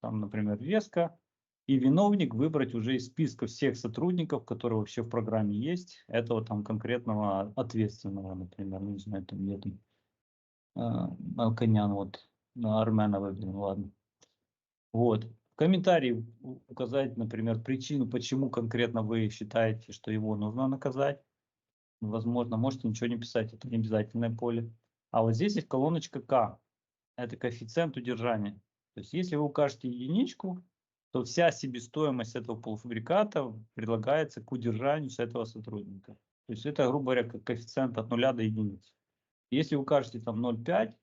там, например, резко, и виновник выбрать уже из списка всех сотрудников, которые вообще в программе есть, этого там конкретного ответственного, например, не знаю, там где там, Алканян, вот, Армена выбрал, ладно. Вот. В комментарии указать, например, причину, почему конкретно вы считаете, что его нужно наказать. Возможно, можете ничего не писать, это не обязательное поле. А вот здесь есть колоночка К, это коэффициент удержания. То есть если вы укажете единичку, то вся себестоимость этого полуфабриката прилагается к удержанию с этого сотрудника. То есть это, грубо говоря, как коэффициент от 0 до единицы. Если укажете там 0,5,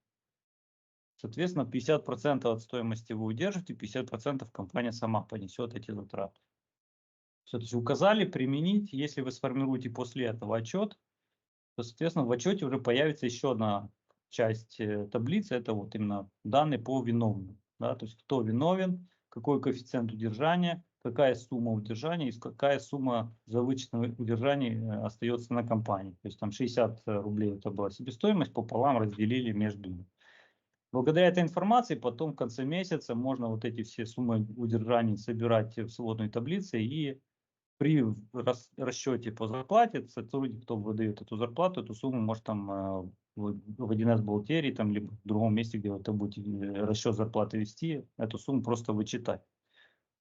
соответственно, 50% от стоимости вы удержите, 50% компания сама понесет эти затраты. Все, то есть указали применить, если вы сформируете после этого отчет, то, соответственно, в отчете уже появится еще одна часть таблицы, это вот именно данные по виновным. Да, то есть кто виновен, какой коэффициент удержания, какая сумма удержания и какая сумма за вычетное удержание остается на компании. То есть там 60 рублей это была себестоимость, пополам разделили между ними. Благодаря этой информации потом в конце месяца можно вот эти все суммы удержаний собирать в сводной таблице, и при расчете по зарплате сотрудник, кто выдает эту зарплату, эту сумму может там в 1С бухгалтерии, там, либо в другом месте, где вы это будете расчет зарплаты вести, эту сумму просто вычитать.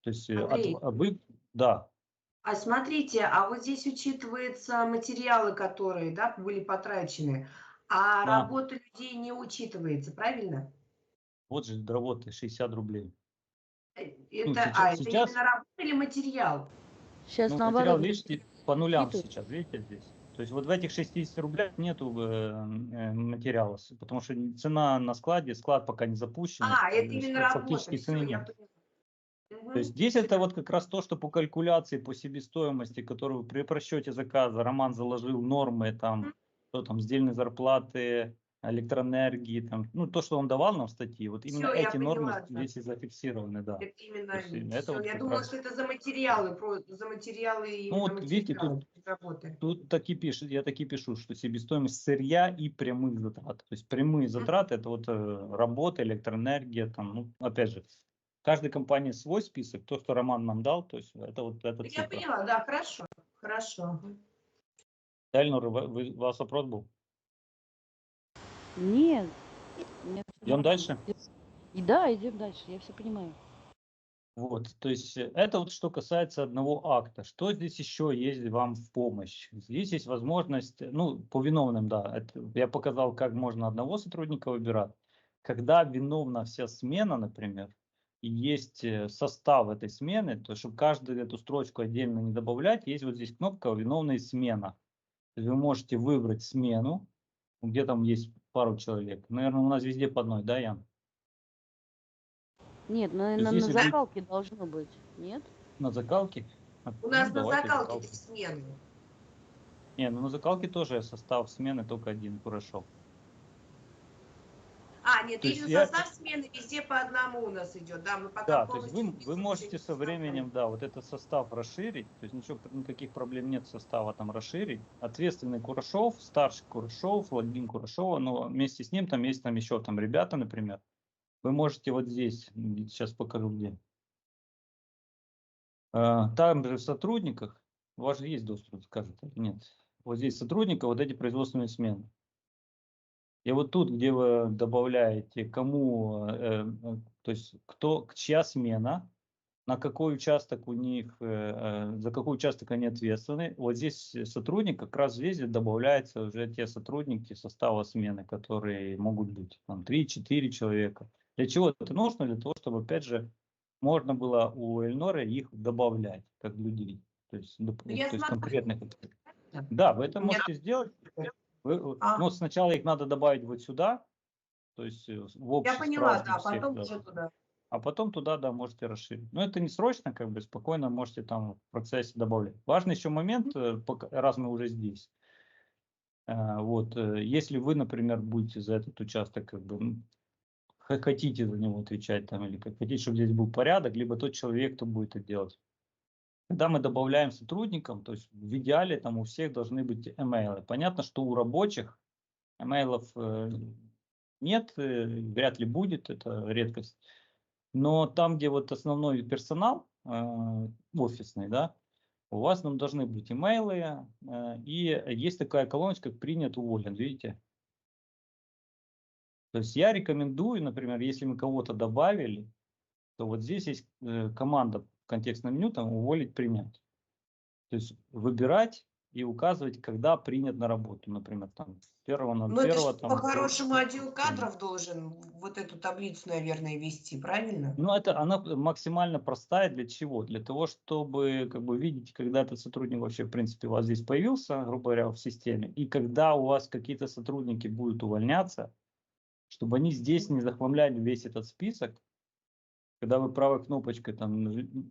То есть Андрей, да. а смотрите, а вот здесь учитываются материалы, которые, да, были потрачены, а работа людей не учитывается, правильно? Вот же работа 60 рублей. Это Сейчас именно работа или материал? Сейчас материал, наоборот. видите, по нулям Учитывают. сейчас, видите здесь. То есть вот в этих 60 рублях нету материала, потому что цена на складе, склад пока не запущен, Это именно работа, фактически все, цены я нет. поняла. То есть здесь это вот как раз то, что по калькуляции, по себестоимости, которую при просчете заказа Роман заложил нормы, там, что там, сдельные зарплаты, электроэнергии, там, ну, то, что он давал нам в статье, вот именно Все, я эти нормы поняла, да. здесь и зафиксированы, да. Это именно То есть они. это Все, вот я как думала, раз. что это за материалы, за материалы и Ну именно вот видите, материалы работы. тут таки пишет, я таки пишу, что себестоимость сырья и прямых затрат. То есть прямые затраты это вот работа, электроэнергия, там, ну, опять же, каждой компании свой список, то, что Роман нам дал, то есть это вот эта Я цифра. поняла, да, хорошо, хорошо. Дальнур, у вас вопрос был? Нет. у меня всё Идем нормально. дальше? И да, идем дальше, я все понимаю. Вот, то есть это вот что касается одного акта. Что здесь еще есть вам в помощь? Здесь есть возможность, ну, по виновным, да, это я показал, как можно одного сотрудника выбирать. Когда виновна вся смена, например, и есть состав этой смены, то чтобы каждую эту строчку отдельно не добавлять, есть вот здесь кнопка «Виновная смена». То есть вы можете выбрать смену, где там есть пару человек. Наверное, у нас везде по одной, да, Ян? Нет, То есть на если будет закалке должно быть. Нет? на закалке, У ну, нас на давайте закалке закалку. 3 смены. Не, ну на закалке тоже состав смены только один, Курашов. Нет, То есть личный я, состав смены везде по одному у нас идет, да, мы пока да, то есть полностью вы можете со временем, да, вот этот состав расширить, то есть ничего, никаких проблем нет состава там расширить. Ответственный Курашов, старший Курашов, Владимир Курашова, но вместе с ним там есть там еще там ребята, например. Вы можете вот здесь, сейчас покажу где. Там же в сотрудниках, у вас же есть доступ, скажет, или нет? Вот здесь сотрудника, вот эти производственные смены. И вот тут, где вы добавляете, кому, то есть кто, чья смена, на какой участок у них, за какой участок они ответственны. Вот здесь сотрудник, как раз здесь добавляются уже те сотрудники состава смены, которые могут быть там 3-4 человека. Для чего это нужно? Для того, чтобы, опять же, можно было у Эльнора их добавлять, как людей. То есть, Я то есть смотрю, конкретных. Да, вы это у меня... можете сделать. А, Но сначала их надо добавить вот сюда, то есть в я общий поняла, справочник да, всех. потом Да. уже туда. А потом туда, да, можете расширить. Но это не срочно, как бы спокойно можете там в процессе добавлять. Важный еще момент, раз мы уже здесь. Вот, если вы, например, будете за этот участок, как бы, хотите за него отвечать там, или как хотите, чтобы здесь был порядок, либо тот человек, кто будет это делать. Когда мы добавляем сотрудникам, то есть в идеале там у всех должны быть email. Понятно, что у рабочих email'ов нет, вряд ли будет, это редкость. Но там, где вот основной персонал офисный, да, у вас там должны быть имейлы, и есть такая колоночка, как «Принят, уволен», видите? То есть я рекомендую, например, если мы кого-то добавили, то вот здесь есть команда в контекстном меню, там «Уволить, принять». То есть выбирать и указывать, когда принят на работу, например, там 1.01, Ну, это ж там. по-хорошему отдел кадров должен вот эту таблицу, наверное, вести, правильно? Ну, это она максимально простая для чего? Для того, чтобы как бы видеть, когда этот сотрудник вообще, в принципе, у вас здесь появился, грубо говоря, в системе, и когда у вас какие-то сотрудники будут увольняться, чтобы они здесь не захламляли весь этот список. Когда вы правой кнопочкой там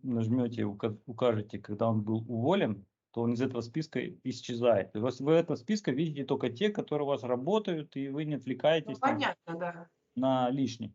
нажмете, укажете, когда он был уволен, то он из этого списка исчезает. И вы этого списка видите только те, которые у вас работают, и вы не Ну, отвлекаетесь там понятно, да. на лишних.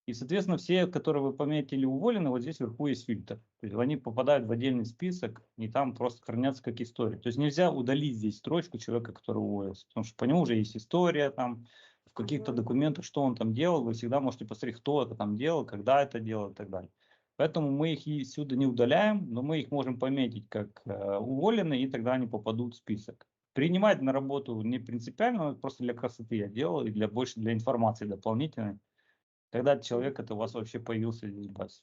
И, соответственно, все, которые вы пометили уволены, вот здесь вверху есть фильтр. То есть они попадают в отдельный список, и там просто хранятся как история. То есть нельзя удалить здесь строчку человека, который уволился, потому что по нему уже есть история, там, в каких-то документах, что он там делал, вы всегда можете посмотреть, кто это там делал, когда это делал и так далее. Поэтому мы их и сюда не удаляем, но мы их можем пометить как уволены, и тогда они попадут в список. Принимать на работу не принципиально, просто для красоты я делал, и для больше для информации дополнительной. Когда человек это у вас вообще появился здесь в базе.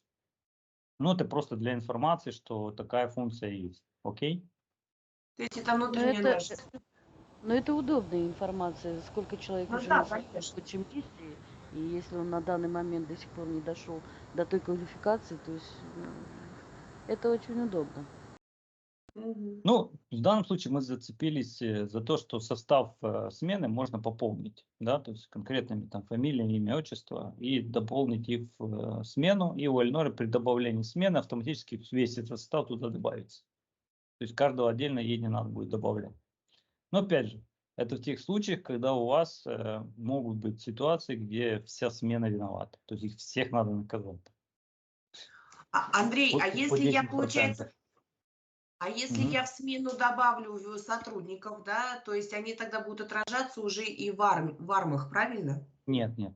Ну, это просто для информации, что такая функция есть. Окей? То есть это Но внутренняя это, наша. но это удобная информация, сколько человек Ну уже да, на своем конечно. рабочем месте, и если он на данный момент до сих пор не дошел до той квалификации, то есть это очень удобно. Мгм. Ну, в данном случае мы зацепились за то, что состав смены можно пополнить, да, то есть конкретными там фамилиями, имя, отчество, и дополнить их в смену, и у Эльнора при добавлении смены автоматически весь этот состав туда добавится. То есть каждого отдельно ей не надо будет добавлять. Но опять же, это в тех случаях, когда у вас могут быть ситуации, где вся смена виновата. То есть их всех надо наказать. Андрей, По, а по если я, 10%. получается, а если Мгм. я в смену добавлю сотрудников, да, то есть они тогда будут отражаться уже и в армах, правильно? Нет, нет.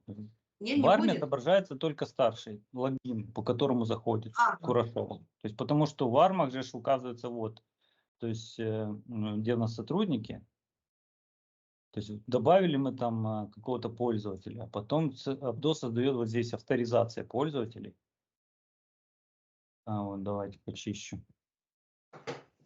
Не, В не армии будет? отображается только старший логин, по которому заходит Ага. Курашов. То есть потому что в армах же указывается вот, то есть где у нас сотрудники, то есть добавили мы там какого-то пользователя, а потом Abdo создает вот здесь авторизация пользователей. Вот, давайте почищу.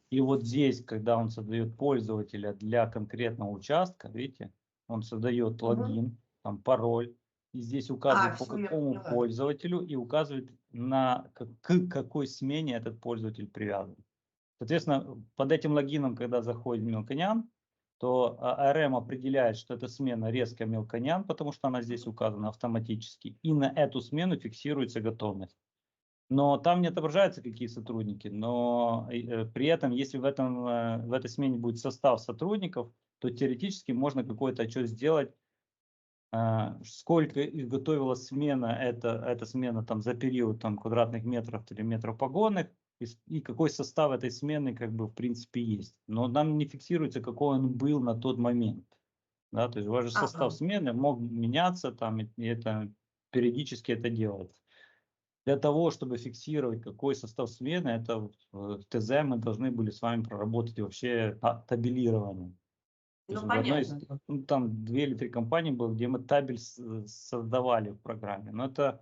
И вот здесь, когда он создает пользователя для конкретного участка, видите, он создает логин, там пароль, и здесь указывает по Все, я какому поняла. пользователю и указывает к какой смене этот пользователь привязан. Соответственно, под этим логином, когда заходит Мелконян, то ARM определяет, что это смена резко Мелконян, потому что она здесь указана автоматически, и на эту смену фиксируется готовность. Но там не отображаются какие сотрудники, но при этом, если в этой смене будет состав сотрудников, то теоретически можно какой-то отчет сделать сколько изготовила смена, эта смена там за период там, квадратных метров или метров погонных, и какой состав этой смены как бы в принципе есть. Но нам не фиксируется, какой он был на тот момент. Да, то есть у вас же состав Ага. смены мог меняться, там, и это периодически это делается. Для того, чтобы фиксировать, какой состав смены, это в ТЗ мы должны были с вами проработать вообще табелирование. То есть Ну, в одной из, понятно. ну, там 2 или 3 компании было, где мы табель создавали в программе. Но это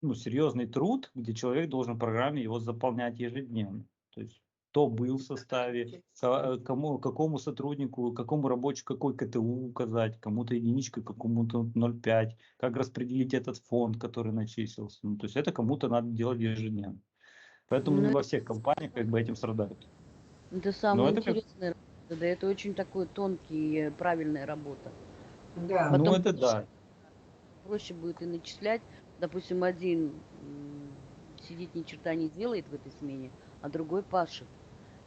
ну, серьезный труд, где человек должен в программе его заполнять ежедневно. То есть кто был в составе, какому сотруднику, какому рабочему, какой КТУ указать, кому-то единичка, какому-то 0,5, как распределить этот фонд, который начислился. Ну, то есть это кому-то надо делать ежедневно. Поэтому Ну, не во всех компаниях как бы этим страдают. это Но самое это как, интересное. Да, это очень такой тонкий, правильная работа. Да. ну Потом это да. проще будет и начислять. Допустим, один сидит ни черта не делает в этой смене, а другой пашет.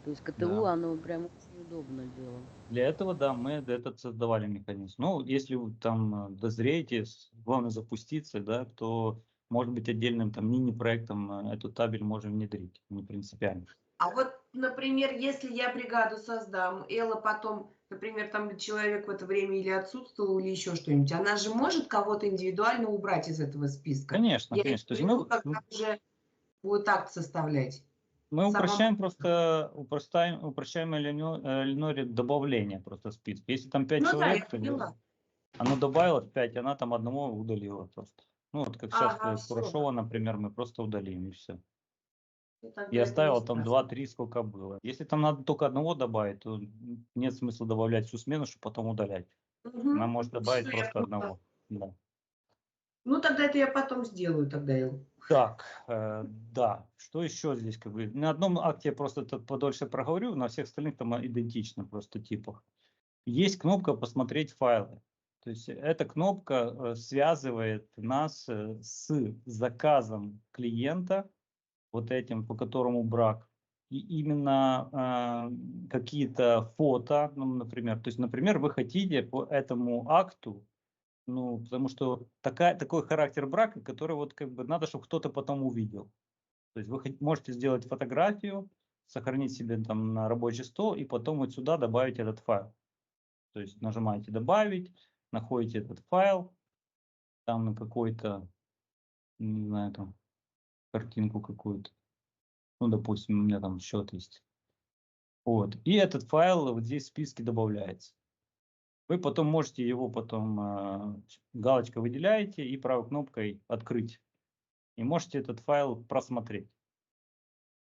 То есть КТУ, Да. оно прям очень удобно дело. Для этого, да, мы этот создавали механизм. Ну, если вы там дозреете, главное запуститься, да, то, может быть, отдельным там мини-проектом эту табель можем внедрить, не принципиально. А вот, например, если я бригаду создам, Элла потом, например, там человек в это время или отсутствовал, или еще что-нибудь, она же может кого-то индивидуально убрать из этого списка? Конечно, Я конечно. То есть имею в виду, когда уже будет акт составлять. мы Самому. упрощаем просто, упрощаем Леноре добавление просто в список. Если там 5 Ну да, я человек, то поняла. оно добавило 5, она там одного удалила просто. Ну, вот как сейчас Ага, все. Курашова, например, мы просто удалим и все. Ну, И тогда это не оставил там страшно. 2-3, сколько было. Если там надо только одного добавить, то нет смысла добавлять всю смену, чтобы потом удалять. Она Угу. может добавить Все, я просто поняла. одного. Да. Ну, тогда это я потом сделаю, тогда, Эл. Так, да. Что еще здесь? Как бы, на одном акте я просто подольше проговорю, на всех остальных там идентично просто типах. Есть кнопка «Посмотреть файлы». То есть эта кнопка связывает нас с заказом клиента, вот этим, по которому брак, и именно какие-то фото, ну, например, то есть, например, вы хотите по этому акту, ну, потому что такой характер брака, который вот как бы надо, чтобы кто-то потом увидел. То есть вы можете сделать фотографию, сохранить себе там на рабочий стол и потом вот сюда добавить этот файл. То есть нажимаете «Добавить», находите этот файл, там на какой-то, не знаю, там картинку какую-то. Ну, допустим, у меня там счет есть. Вот. И этот файл вот здесь в списке добавляется. Вы потом можете его потом галочкой выделяете и правой кнопкой открыть. И можете этот файл просмотреть.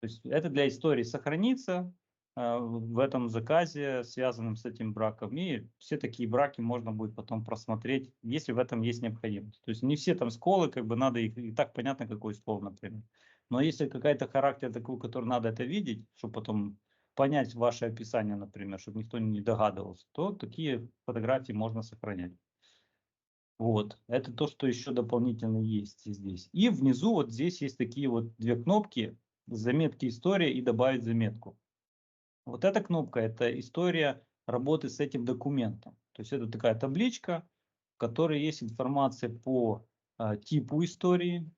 То есть это для истории сохранится в этом заказе, связанном с этим браком. И все такие браки можно будет потом просмотреть, если в этом есть необходимость. То есть не все там сколы, как бы надо их, и так понятно, какой скол, например. Но если какая-то характер такой, который надо это видеть, чтобы потом понять ваше описание, например, чтобы никто не догадывался, то такие фотографии можно сохранять. Вот, это то, что еще дополнительно есть здесь. И внизу вот здесь есть такие вот две кнопки: заметки история и добавить заметку. Вот эта кнопка — это история работы с этим документом. То есть это такая табличка, в которой есть информация по типу истории.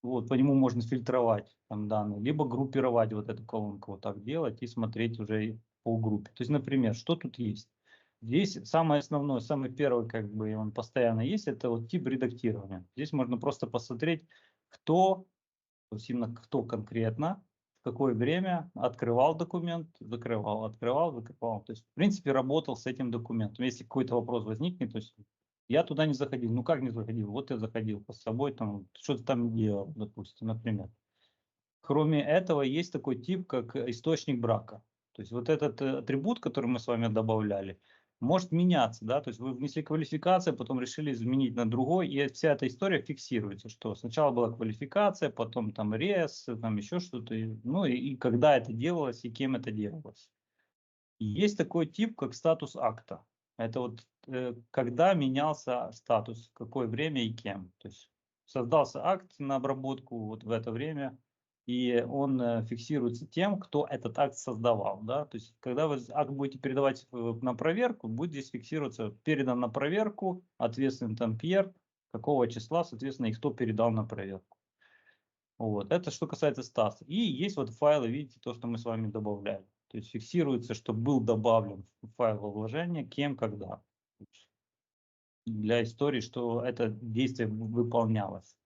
Вот, по нему можно фильтровать там данные, либо группировать вот эту колонку, вот так делать и смотреть уже по группе. То есть, например, что тут есть? Здесь самое основное, самый первый, как бы он постоянно есть, это вот тип редактирования. Здесь можно просто посмотреть, кто, то есть именно кто конкретно, в какое время открывал документ, закрывал, открывал, закрывал. То есть, в принципе, работал с этим документом. Если какой-то вопрос возникнет, то есть я туда не заходил. Ну как не заходил? Вот я заходил с собой, там что-то там делал, допустим, например. Кроме этого, есть такой тип, как источник брака. То есть вот этот атрибут, который мы с вами добавляли, может меняться, да, то есть вы внесли квалификацию, потом решили изменить на другой, и вся эта история фиксируется, что сначала была квалификация, потом там рез, там еще что-то, ну и когда это делалось, и кем это делалось. И есть такой тип, как статус акта. Это вот когда менялся статус, в какое время и кем. То есть создался акт на обработку вот в это время, и он фиксируется тем, кто этот акт создавал, да, то есть когда вы акт будете передавать на проверку, будет здесь фиксироваться передан на проверку, ответственный там Пьер, какого числа, соответственно, и кто передал на проверку. Вот, это что касается стаса. И есть вот файлы, видите, то, что мы с вами добавляли. То есть фиксируется, что был добавлен файл вложения, кем, когда. Для истории, что это действие выполнялось.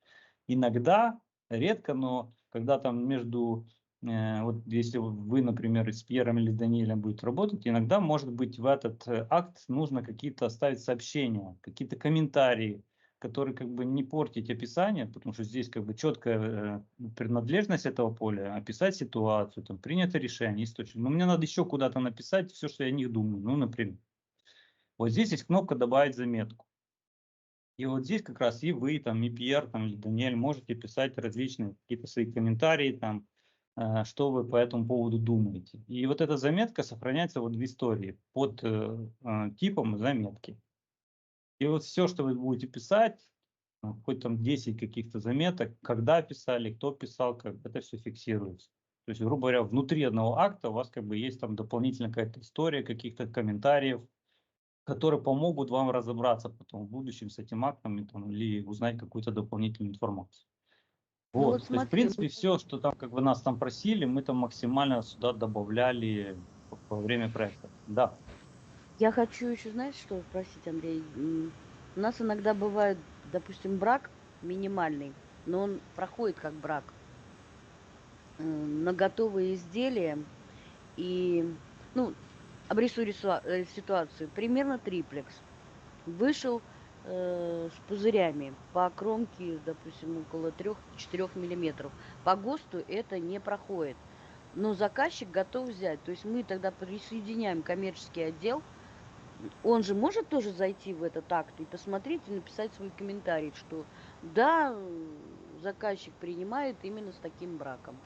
Иногда, редко, но когда там между, вот если вы, например, с Пьером или Даниэлем будете работать, иногда, может быть, в этот акт нужно какие-то оставить сообщения, какие-то комментарии, которые как бы не портить описание, потому что здесь как бы четкая принадлежность этого поля, описать ситуацию, там, принято решение, источник. Но мне надо еще куда-то написать все, что я о них думаю, ну, например. Вот здесь есть кнопка «Добавить заметку». И вот здесь как раз и вы, там, и Пьер, там, или Даниэль можете писать различные какие-то свои комментарии, там, что вы по этому поводу думаете. И вот эта заметка сохраняется вот в истории под типом заметки. И вот все, что вы будете писать, хоть там 10 каких-то заметок, когда писали, кто писал, как это все фиксируется. То есть, грубо говоря, внутри одного акта у вас как бы есть там дополнительная какая-то история, каких-то комментариев, которые помогут вам разобраться потом в будущем с этим актом или узнать какую-то дополнительную информацию. Ну вот Вот, то есть, в смотри, принципе, все, что там, как вы нас там просили, мы там максимально сюда добавляли во время проекта. Да. я хочу еще, знаешь, что спросить, Андрей? У нас иногда бывает, допустим, брак минимальный, но он проходит как брак на готовые изделия. И, ну, обрисую ситуацию. Примерно триплекс. Вышел с пузырями по кромке, допустим, около 3-4 миллиметров. По ГОСТу это не проходит. Но заказчик готов взять. То есть мы тогда присоединяем коммерческий отдел. Он же может тоже зайти в этот акт и посмотреть и написать свой комментарий, что да, заказчик принимает именно с таким браком.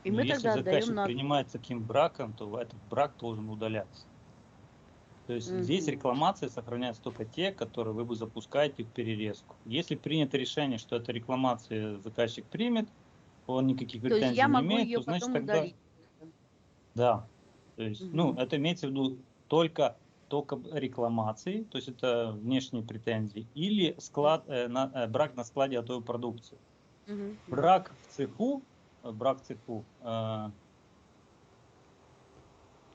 И Но мы если тогда отдаем заказчик на... принимает таким браком, то этот брак должен удаляться. То есть здесь Мгм. рекламации сохраняются только те, которые вы запускаете в перерезку. Если принято решение, что эта рекламация заказчик примет, он никаких То есть претензий я не могу имеет, ее то значит потом тогда удалить. да. То есть, ну, Мгм. это имеется в виду только рекламации, то есть это внешние претензии, или брак на складе готовой продукции. Мгм. Мгм. Брак в цеху, брак в цеху,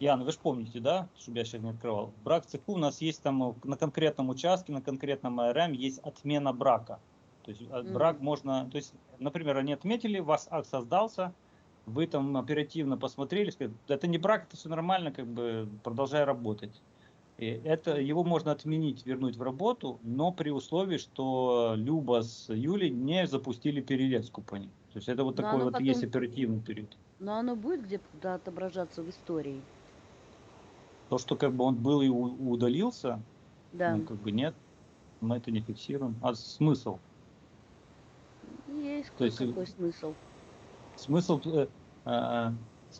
Ян, вы же помните, да, чтобы я сейчас не открывал. Брак в цеху у нас есть там на конкретном участке, на конкретном АРМ есть отмена брака. То есть брак Мгм. можно, то есть, например, они отметили, у вас акт создался, вы там оперативно посмотрели, сказали, это не брак, это все нормально, как бы продолжай работать. И это его можно отменить, вернуть в работу, но при условии, что Люба с Юлей не запустили перерезку по ним. То есть это вот Но такой оно вот есть потом, оперативный период. но оно будет где-то отображаться в истории. То, что как бы он был и удалился, Да. ну, как бы нет, мы это не фиксируем. А смысл? Есть То есть какой смысл? смысл э,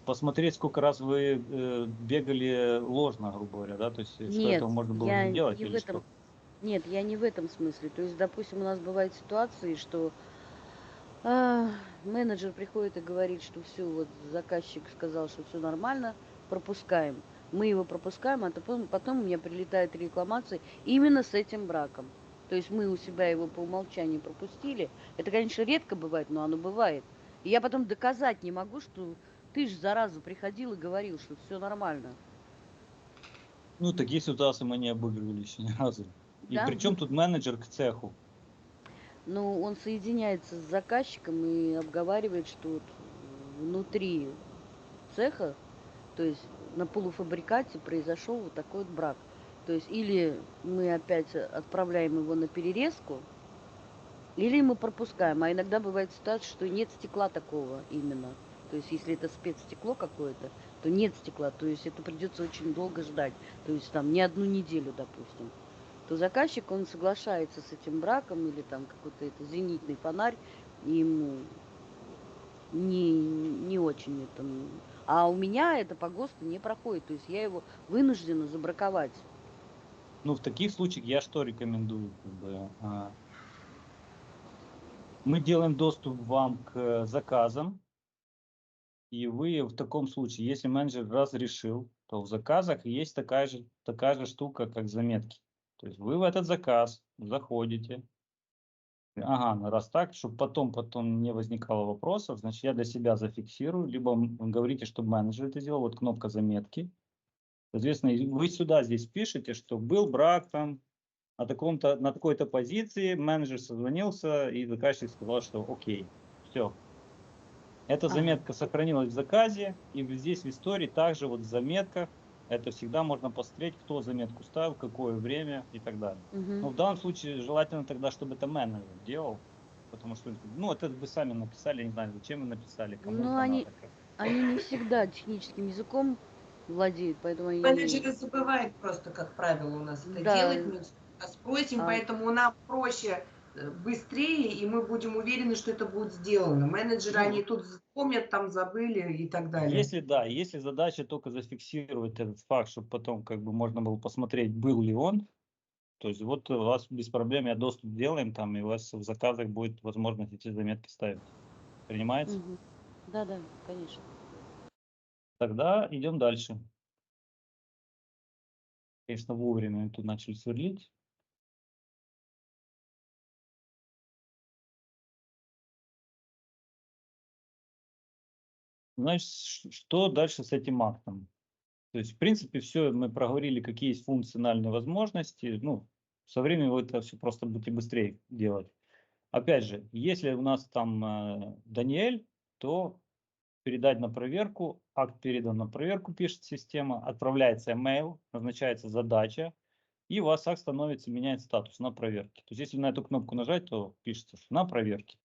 посмотреть, сколько раз вы бегали ложно, грубо говоря, да, то есть что Нет, этого можно было не я делать не в или этом. что? Нет, я не в этом смысле. То есть, допустим, у нас бывают ситуации, что менеджер приходит и говорит, что все, вот заказчик сказал, что все нормально, пропускаем. Мы его пропускаем, а потом у меня прилетает рекламация именно с этим браком. То есть мы у себя его по умолчанию пропустили. Это, конечно, редко бывает, но оно бывает. И я потом доказать не могу, что ты же, зараза, приходил и говорил, что все нормально. Ну, такие ситуации мы не обыгрывали еще ни разу. И Да? причем тут менеджер к цеху? Но он соединяется с заказчиком и обговаривает, что вот внутри цеха, то есть на полуфабрикате произошел вот такой вот брак. То есть или мы опять отправляем его на перерезку, или мы пропускаем. А иногда бывает ситуация, что нет стекла такого именно. То есть если это спецстекло какое-то, то нет стекла. То есть это придется очень долго ждать. То есть там не одну неделю, допустим. То заказчик, он соглашается с этим браком или там какой-то это зенитный фонарь, и ему не очень это. А у меня это по ГОСТу не проходит. То есть я его вынуждена забраковать. Ну, в таких случаях я что рекомендую? Как бы, Мы делаем доступ вам к заказам, и вы в таком случае, если менеджер разрешил, то в заказах есть такая же штука, как заметки. То есть вы в этот заказ заходите. Ага, ну раз так, чтобы потом не возникало вопросов, значит, я для себя зафиксирую, либо говорите, чтобы менеджер это делал, вот кнопка заметки. Соответственно, вы сюда здесь пишете, что был брак там на такой-то позиции, менеджер созвонился, и заказчик сказал, что окей, все. Эта Ага. заметка сохранилась в заказе, и здесь в истории также вот в заметках, это всегда можно посмотреть, кто заметку ставил, какое время и так далее. Мгм. Но в данном случае желательно тогда, чтобы это менеджер делал, потому что, ну, это вы сами написали, я не знаю, зачем вы написали, кому Ну, это они, надо. они не всегда техническим языком владеют, поэтому они... Менеджеры забывают просто, как правило, у нас это Да. делать. Мы спросим, А, поэтому нам проще, быстрее, и мы будем уверены, что это будет сделано. Менеджеры, Ну, они тут помнят, там забыли и так далее. если задача только зафиксировать этот факт, чтобы потом как бы можно было посмотреть, был ли он, то есть вот у вас без проблем я доступ делаем там, и у вас в заказах будет возможность эти заметки ставить. Принимается? мгм. Да-да, конечно. Тогда идем дальше. Конечно, вовремя тут начали сверлить. Значит, что дальше с этим актом? То есть, в принципе, все мы проговорили, какие есть функциональные возможности. Ну, со временем вы это все просто будете быстрее делать. Опять же, если у нас там Даниэль, то передать на проверку, акт передан на проверку, пишет система, отправляется email, назначается задача, и у вас акт становится, меняет статус на проверке. То есть, если на эту кнопку нажать, то пишется, что на проверке.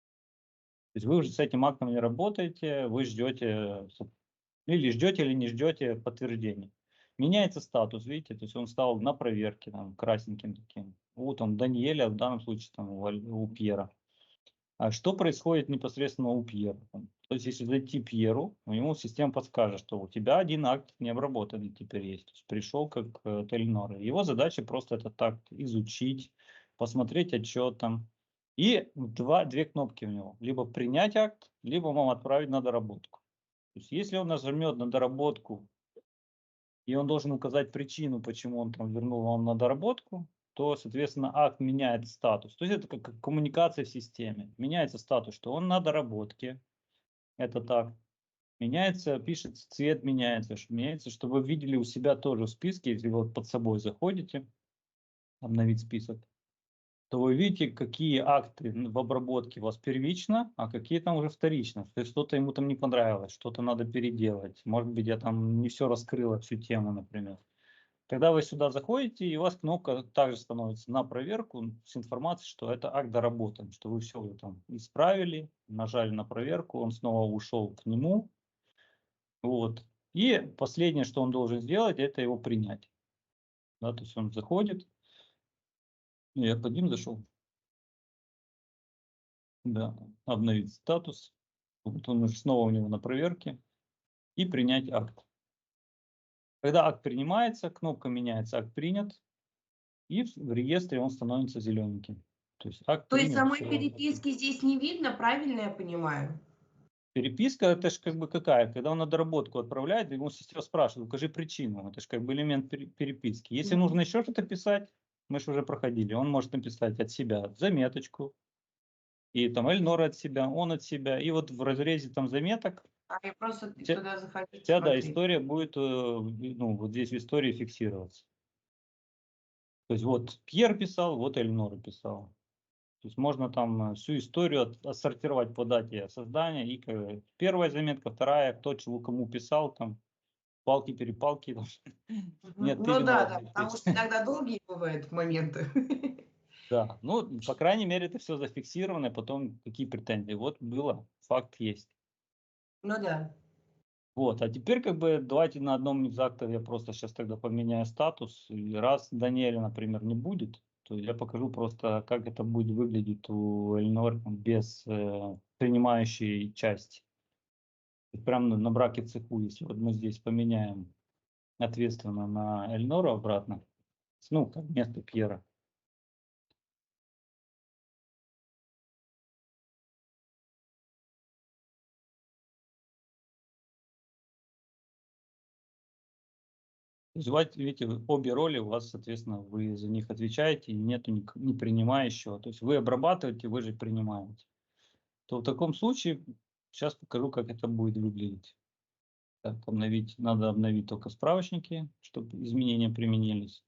То есть вы уже с этим актом не работаете, вы ждете, или не ждете подтверждения. Меняется статус, видите, то есть он стал на проверке, там, красненьким таким. Вот он, Даниэля, в данном случае там, у Пьера. А что происходит непосредственно у Пьера? То есть если зайти Пьеру, ему система подскажет, что у тебя один акт не обработанный теперь есть. То есть пришел как Теленор. Его задача просто этот акт изучить, посмотреть отчет там. И две кнопки у него. Либо принять акт, либо вам отправить на доработку. То есть если он нажмет на доработку, и он должен указать причину, почему он там вернул вам на доработку, то, соответственно, акт меняет статус. То есть это как коммуникация в системе. Меняется статус, что он на доработке, это так. Меняется, пишет, цвет меняется, чтобы вы видели у себя тоже в списке, если вы вот под собой заходите, обновить список, то вы видите, какие акты в обработке у вас первично, а какие там уже вторично. То есть что-то ему там не понравилось, что-то надо переделать. Может быть, я там не все раскрыла, всю тему, например. Когда вы сюда заходите, и у вас кнопка также становится на проверку с информацией, что это акт доработан, что вы все там исправили, нажали на проверку, он снова ушел к нему. Вот. И последнее, что он должен сделать, это его принять. Да, то есть он заходит, я под ним зашел, да, обновить статус, вот он уже снова у него на проверке, и принять акт. Когда акт принимается, кнопка меняется, акт принят, и в реестре он становится зелененьким. То есть акт То есть принят, самой все. переписки здесь не видно, правильно я понимаю? Переписка это же как бы какая? Когда он на доработку отправляет, ему система спрашивает, укажи причину. Это же как бы элемент переписки. Если Мгм. нужно еще что-то писать, мы же уже проходили, он может написать от себя заметочку, и там Эльнор от себя, он от себя. И вот в разрезе там заметок А я просто вся, туда заходить, да, смотреть. история будет, ну, вот здесь в истории фиксироваться. То есть вот Пьер писал, вот Эльнор писал. То есть можно там всю историю отсортировать по дате создания. И первая заметка, вторая, кто чего кому писал, там палки-перепалки. Нет, Мгм. ты Ну да, виноват да, потому здесь. что иногда долгие бывают моменты. Да, ну, по крайней мере, это все зафиксировано, и потом какие претензии. Вот было, факт есть. Ну да. Вот, а теперь как бы давайте на одном из актов я просто сейчас тогда поменяю статус. И раз Даниэля, например, не будет, то я покажу просто, как это будет выглядеть у Эльнор без принимающей части. Прям на браке цеху, если вот мы здесь поменяем ответственно на Эльнора обратно, ну, как вместо Пьера. То есть, видите, обе роли у вас, соответственно, вы за них отвечаете, и нету не принимающего. То есть вы обрабатываете, вы же принимаете. То в таком случае, сейчас покажу, как это будет выглядеть. Так, надо обновить только справочники, чтобы изменения применились.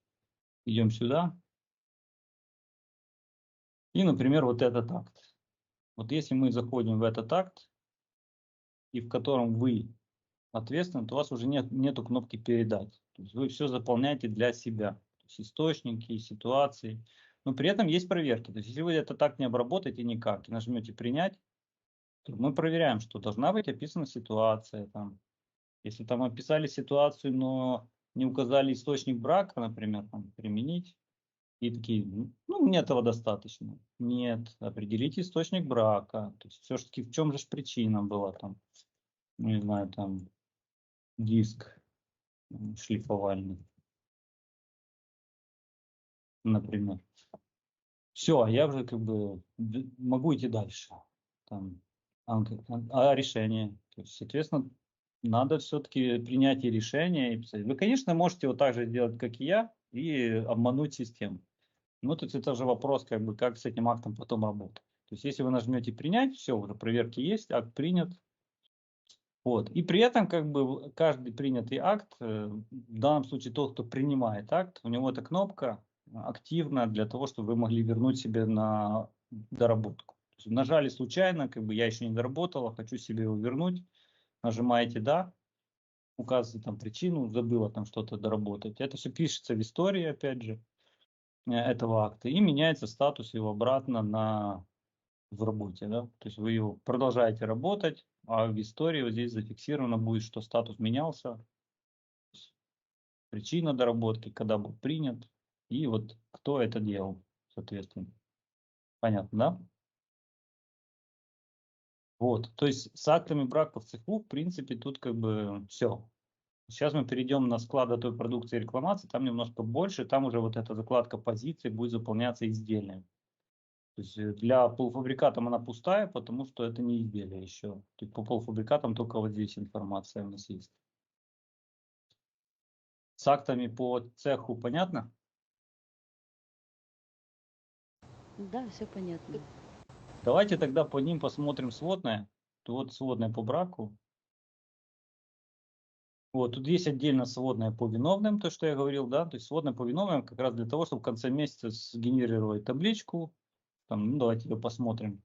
Идем сюда. И, например, вот этот акт. Вот если мы заходим в этот акт, и в котором вы ответственны, то у вас уже нету кнопки «Передать». То есть вы все заполняете для себя. То есть источники, ситуации. Но при этом есть проверки. То есть если вы это так не обработаете никак и нажмете «Принять», то мы проверяем, что должна быть описана ситуация. Там. Если там описали ситуацию, но не указали источник брака, например, там, применить, и такие, ну, мне этого достаточно. Нет, определите источник брака. То есть все-таки в чем же причина была там, не знаю, там диск шлифовальный, например. Все, я уже как бы могу идти дальше. Там, решение. То есть, соответственно, надо все-таки принятие решения и писать. Вы, конечно, можете вот так же сделать, как и я, и обмануть систему. Ну, то есть это же вопрос, как бы, как с этим актом потом работать. То есть если вы нажмете принять, все, уже проверки есть, акт принят. Вот. И при этом, как бы, каждый принятый акт, в данном случае тот, кто принимает акт, у него эта кнопка активна для того, чтобы вы могли вернуть себе на доработку. То есть нажали случайно, как бы я еще не доработала, хочу себе его вернуть, нажимаете «да», указываете там причину, забыла там что-то доработать. Это все пишется в истории, опять же, этого акта, и меняется статус его обратно в работе. Да? То есть вы его продолжаете работать, а в истории вот здесь зафиксировано будет, что статус менялся, причина доработки, когда был принят, и вот кто это делал, соответственно. Понятно, да? Вот, то есть с актами брака в цеху, в принципе, тут как бы все. Сейчас мы перейдем на склад готовой продукции и рекламации, там немножко больше, там уже вот эта закладка позиций будет заполняться изделием. То есть для полуфабрикатом она пустая, потому что это не изделие еще. То есть по полуфабрикатам только вот здесь информация у нас есть. С актами по цеху понятно? Да, все понятно. Давайте тогда по ним посмотрим сводное. Вот сводное по браку. Вот, тут есть отдельно сводное по виновным, то, что я говорил, да, то есть сводное по виновным как раз для того, чтобы в конце месяца сгенерировать табличку. Там, ну, давайте ее посмотрим.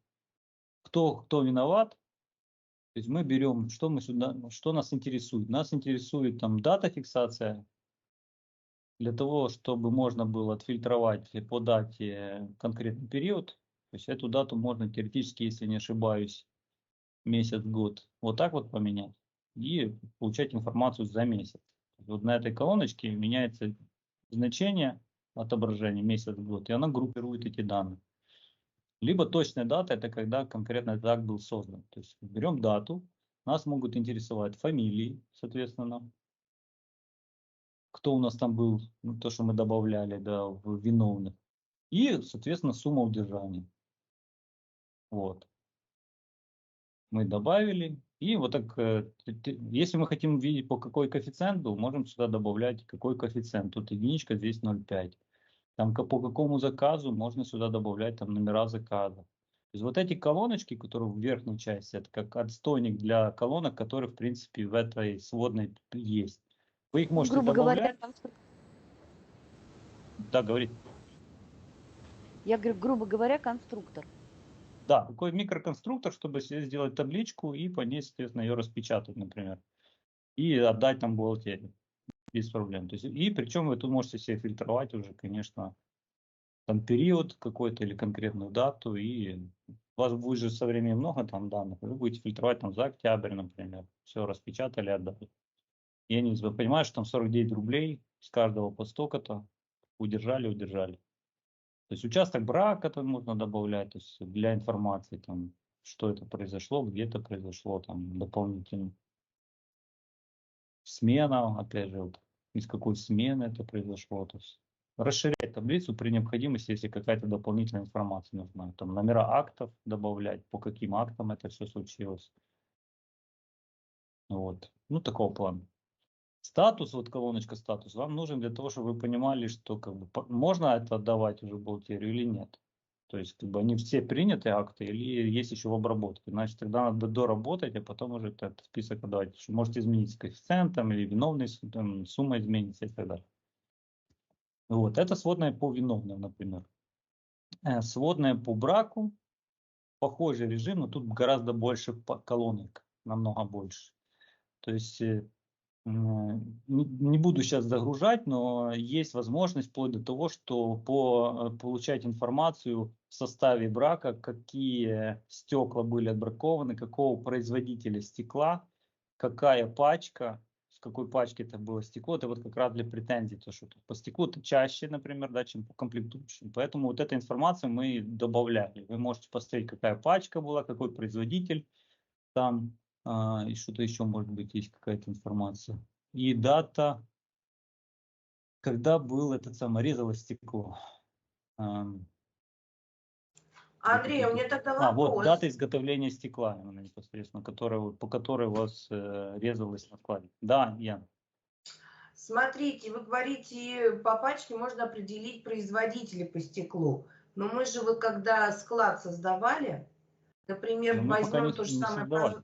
Кто виноват? То есть мы берем, что нас интересует. Нас интересует там дата фиксация. Для того, чтобы можно было отфильтровать по дате конкретный период, то есть эту дату можно теоретически, если не ошибаюсь, месяц, год, вот так вот поменять и получать информацию за месяц. Вот на этой колоночке меняется значение отображения месяц, год, и она группирует эти данные. Либо точная дата, это когда конкретно этот акт был создан. То есть берем дату, нас могут интересовать фамилии, соответственно, кто у нас там был, ну, то, что мы добавляли, да, в виновных. И, соответственно, сумма удержания. Вот. Мы добавили. И вот так, если мы хотим видеть по какой коэффициенту, можем сюда добавлять какой коэффициент. Тут единичка, здесь 0,5. Там по какому заказу можно сюда добавлять там номера заказа. То есть вот эти колоночки, которые в верхней части, это как отстойник для колонок, которые, в принципе, в этой сводной есть. Вы их можете Грубо говоря, добавлять. Да, говорит. я говорю, грубо говоря, конструктор. Да, такой микроконструктор, чтобы себе сделать табличку и по ней, соответственно, ее распечатать, например. И отдать там бухгалтерии без проблем. То есть, и причем вы тут можете себе фильтровать уже, конечно, там период какой-то или конкретную дату. И у вас будет же со временем много там данных. Вы будете фильтровать там за октябрь, например. Все распечатали, отдали. Я не знаю, понимаю, что там 49 рублей с каждого по столько-то. Удержали. То есть участок брака там можно добавлять, то есть для информации, там, что это произошло, где это произошло, там, дополнительно. Смена, опять же, вот, из какой смены это произошло. То есть расширять таблицу при необходимости, если какая-то дополнительная информация нужна. Там номера актов добавлять, по каким актам это все случилось. Вот. Ну, такого плана. Статус, вот колоночка статус, вам нужен для того, чтобы вы понимали, что как бы можно это отдавать уже бухгалтерию или нет. То есть как бы они все приняты акты или есть еще в обработке. Значит, тогда надо доработать, а потом уже этот список отдавать. Можете изменить с коэффициентом или виновной сумма изменится и так далее. Вот, это сводная по виновным, например. Сводная по браку, похожий режим, но тут гораздо больше колонок, намного больше. То есть не буду сейчас загружать, но есть возможность вплоть до того, что получать информацию в составе брака, какие стекла были отбракованы, какого производителя стекла, какая пачка, в какой пачке это было стекло. Это вот как раз для претензий, то что по стеклу это чаще, например, да, чем по комплектующим. Поэтому вот эта информация мы добавляли. Вы можете посмотреть, какая пачка была, какой производитель там. И что-то еще, может быть, есть какая-то информация. И дата, когда был этот самый, резалось стекло. Андрей, у меня тогда Вот вопрос. дата изготовления стекла, именно непосредственно, по которой у вас резалось на складе. Да, Ян. Смотрите, вы говорите, по пачке можно определить производителя по стеклу. Но мы же вот когда склад создавали, например, Но мы пока возьмем то же не самое, создавали.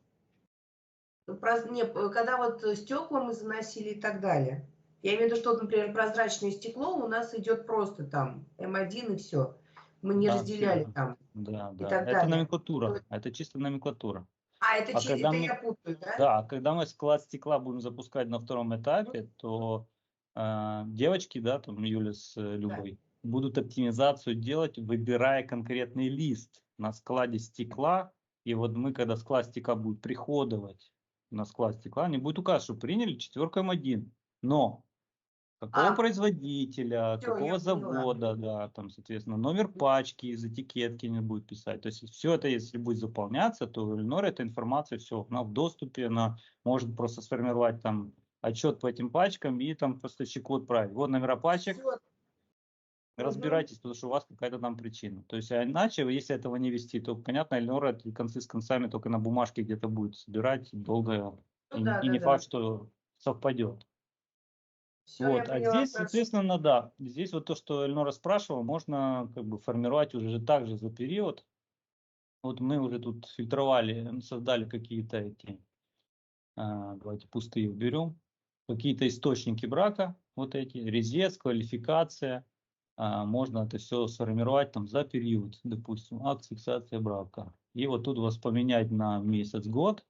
когда вот стекла мы заносили и так далее. Я имею в виду, что, например, прозрачное стекло у нас идет просто там М1 и все. Мы не Да, все разделяли верно. там Да, и да. так Это далее. номенклатура. Это чисто номенклатура. Это, А когда это я мы, путаю, да? да, когда мы склад стекла будем запускать на втором этапе, то девочки, да, там Юля с Да. Любой, будут оптимизацию делать, выбирая конкретный лист на складе стекла. И вот мы, когда склад стекла будет приходовать на склад стекла, они будут указывать, что приняли 4 М1. Но какого производителя, Все, какого я поняла. завода, да, там, соответственно, номер пачки из этикетки не будет писать. То есть все это, если будет заполняться, то у Эльнора эта информация, все, она в доступе, она может просто сформировать там отчет по этим пачкам и там просто чеку отправить. Вот номера пачек, Все. разбирайтесь, потому что у вас какая-то там причина. То есть, а иначе, если этого не вести, то, понятно, Эльнора эти концы с концами только на бумажке где-то будет собирать долго, Ну и не факт, да. что совпадет. Все, я Вот, а поняла, здесь, хорошо. соответственно, да, здесь вот то, что Эльнора спрашивала, можно как бы формировать уже так же за период. Вот мы уже тут фильтровали, создали какие-то эти, давайте пустые уберем, какие-то источники брака, вот эти, резец, квалификация, можно это все сформировать там за период, допустим, акт фиксации брака. И вот тут у вас поменять на месяц, год,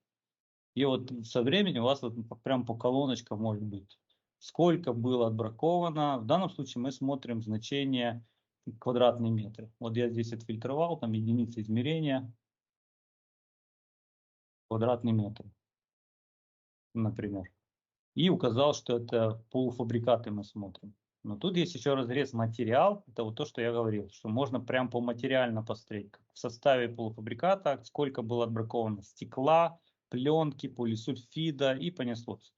и вот со временем у вас вот прям по колоночкам может быть, сколько было отбраковано. В данном случае мы смотрим значение квадратные метры. Вот я здесь отфильтровал, там единицы измерения, квадратный метр, например. И указал, что это полуфабрикаты мы смотрим. Но тут есть еще разрез материал. Это вот то, что я говорил, что можно прям по материально посмотреть. Как в составе полуфабриката сколько было отбраковано стекла, пленки, полисульфида и понеслось.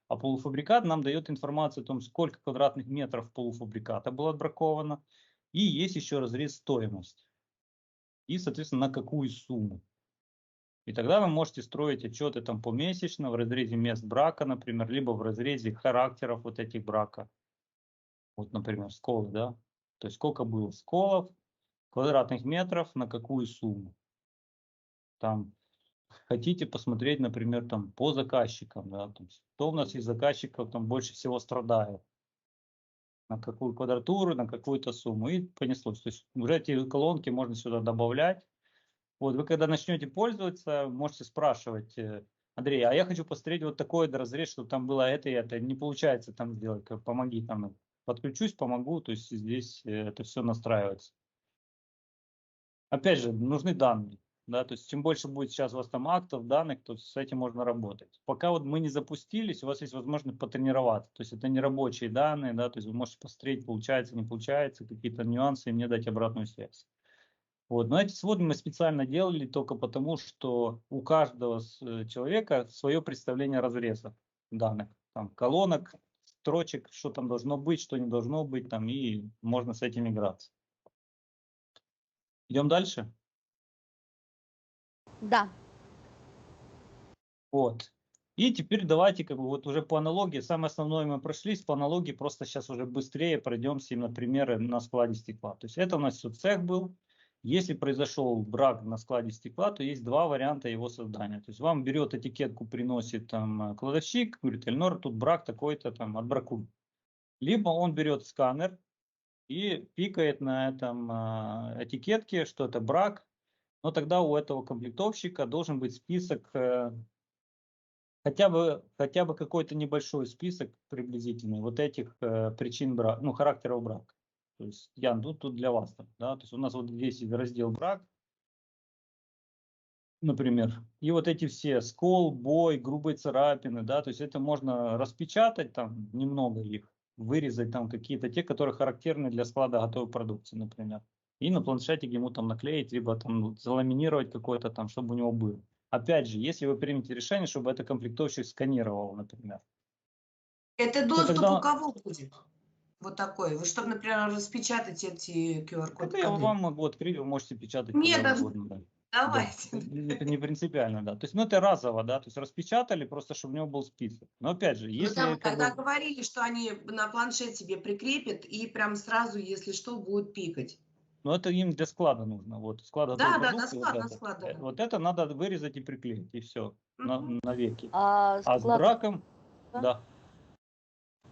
А полуфабрикат нам дает информацию о том, сколько квадратных метров полуфабриката было отбраковано. И есть еще разрез стоимости. И, соответственно, на какую сумму. И тогда вы можете строить отчеты там помесячно в разрезе мест брака, например, либо в разрезе характеров вот этих брака. Вот, например, сколы, да? То есть сколько было сколов, квадратных метров, на какую сумму. Там хотите посмотреть, например, там по заказчикам, да? То есть, кто у нас из заказчиков там больше всего страдает. На какую квадратуру, на какую-то сумму. И понеслось. То есть уже эти колонки можно сюда добавлять. Вот вы когда начнете пользоваться, можете спрашивать, Андрей, а я хочу посмотреть вот такой разрез, чтобы там было это и это. Не получается там сделать, помоги там. Подключусь, помогу, то есть здесь это все настраивается. Опять же, нужны данные. Да, то есть чем больше будет сейчас у вас там актов, данных, то с этим можно работать. Пока вот мы не запустились, у вас есть возможность потренироваться. То есть это не рабочие данные, да, то есть вы можете посмотреть, получается, не получается, какие-то нюансы и мне дать обратную связь. Вот. Но эти своды мы специально делали только потому, что у каждого человека свое представление разреза данных. Там, колонок, строчек, что там должно быть, что не должно быть, там, и можно с этим играться. Идем дальше. Да. Вот. И теперь давайте как бы вот уже по аналогии, самое основное мы прошлись, по аналогии просто сейчас уже быстрее пройдемся на примеры на складе стекла. То есть это у нас все цех был. Если произошел брак на складе стекла, то есть два варианта его создания. То есть вам берет этикетку, приносит там кладовщик, говорит: Эльнор, тут брак такой-то, там отбракуй. Либо он берет сканер и пикает на этом этикетке, что это брак, но тогда у этого комплектовщика должен быть список, хотя бы какой-то небольшой список приблизительный вот этих причин брака, ну, характеров брака. То есть, Ян, тут для вас, да, то есть у нас вот здесь раздел брак, например, и вот эти все скол, бой, грубые царапины, да, то есть это можно распечатать, там немного их, вырезать там какие-то те, которые характерны для склада готовой продукции, например, и на планшетик ему там наклеить, либо там заламинировать какой-то там, чтобы у него был. Опять же, если вы примете решение, чтобы это комплектовщик сканировал, например, Это то доступ у тогда кого будет? Вот такой. Вы чтобы, например, распечатать эти это я QR-коды. вам могу открыть, вы можете печатать Мне куда даже угодно. Да. Да, давайте. это не принципиально, да. То есть, ну, это разово, да, то есть распечатали, просто чтобы у него был список. Но опять же, Вы если там как тогда бы, говорили, что они на планшет себе прикрепят и прям сразу, если что, будут пикать. ну, это им для склада нужно, вот, склад готовой Да, да, продукции, на склад, да. вот это надо вырезать и приклеить, и все, Мгм. навеки. А А с складу, браком, да,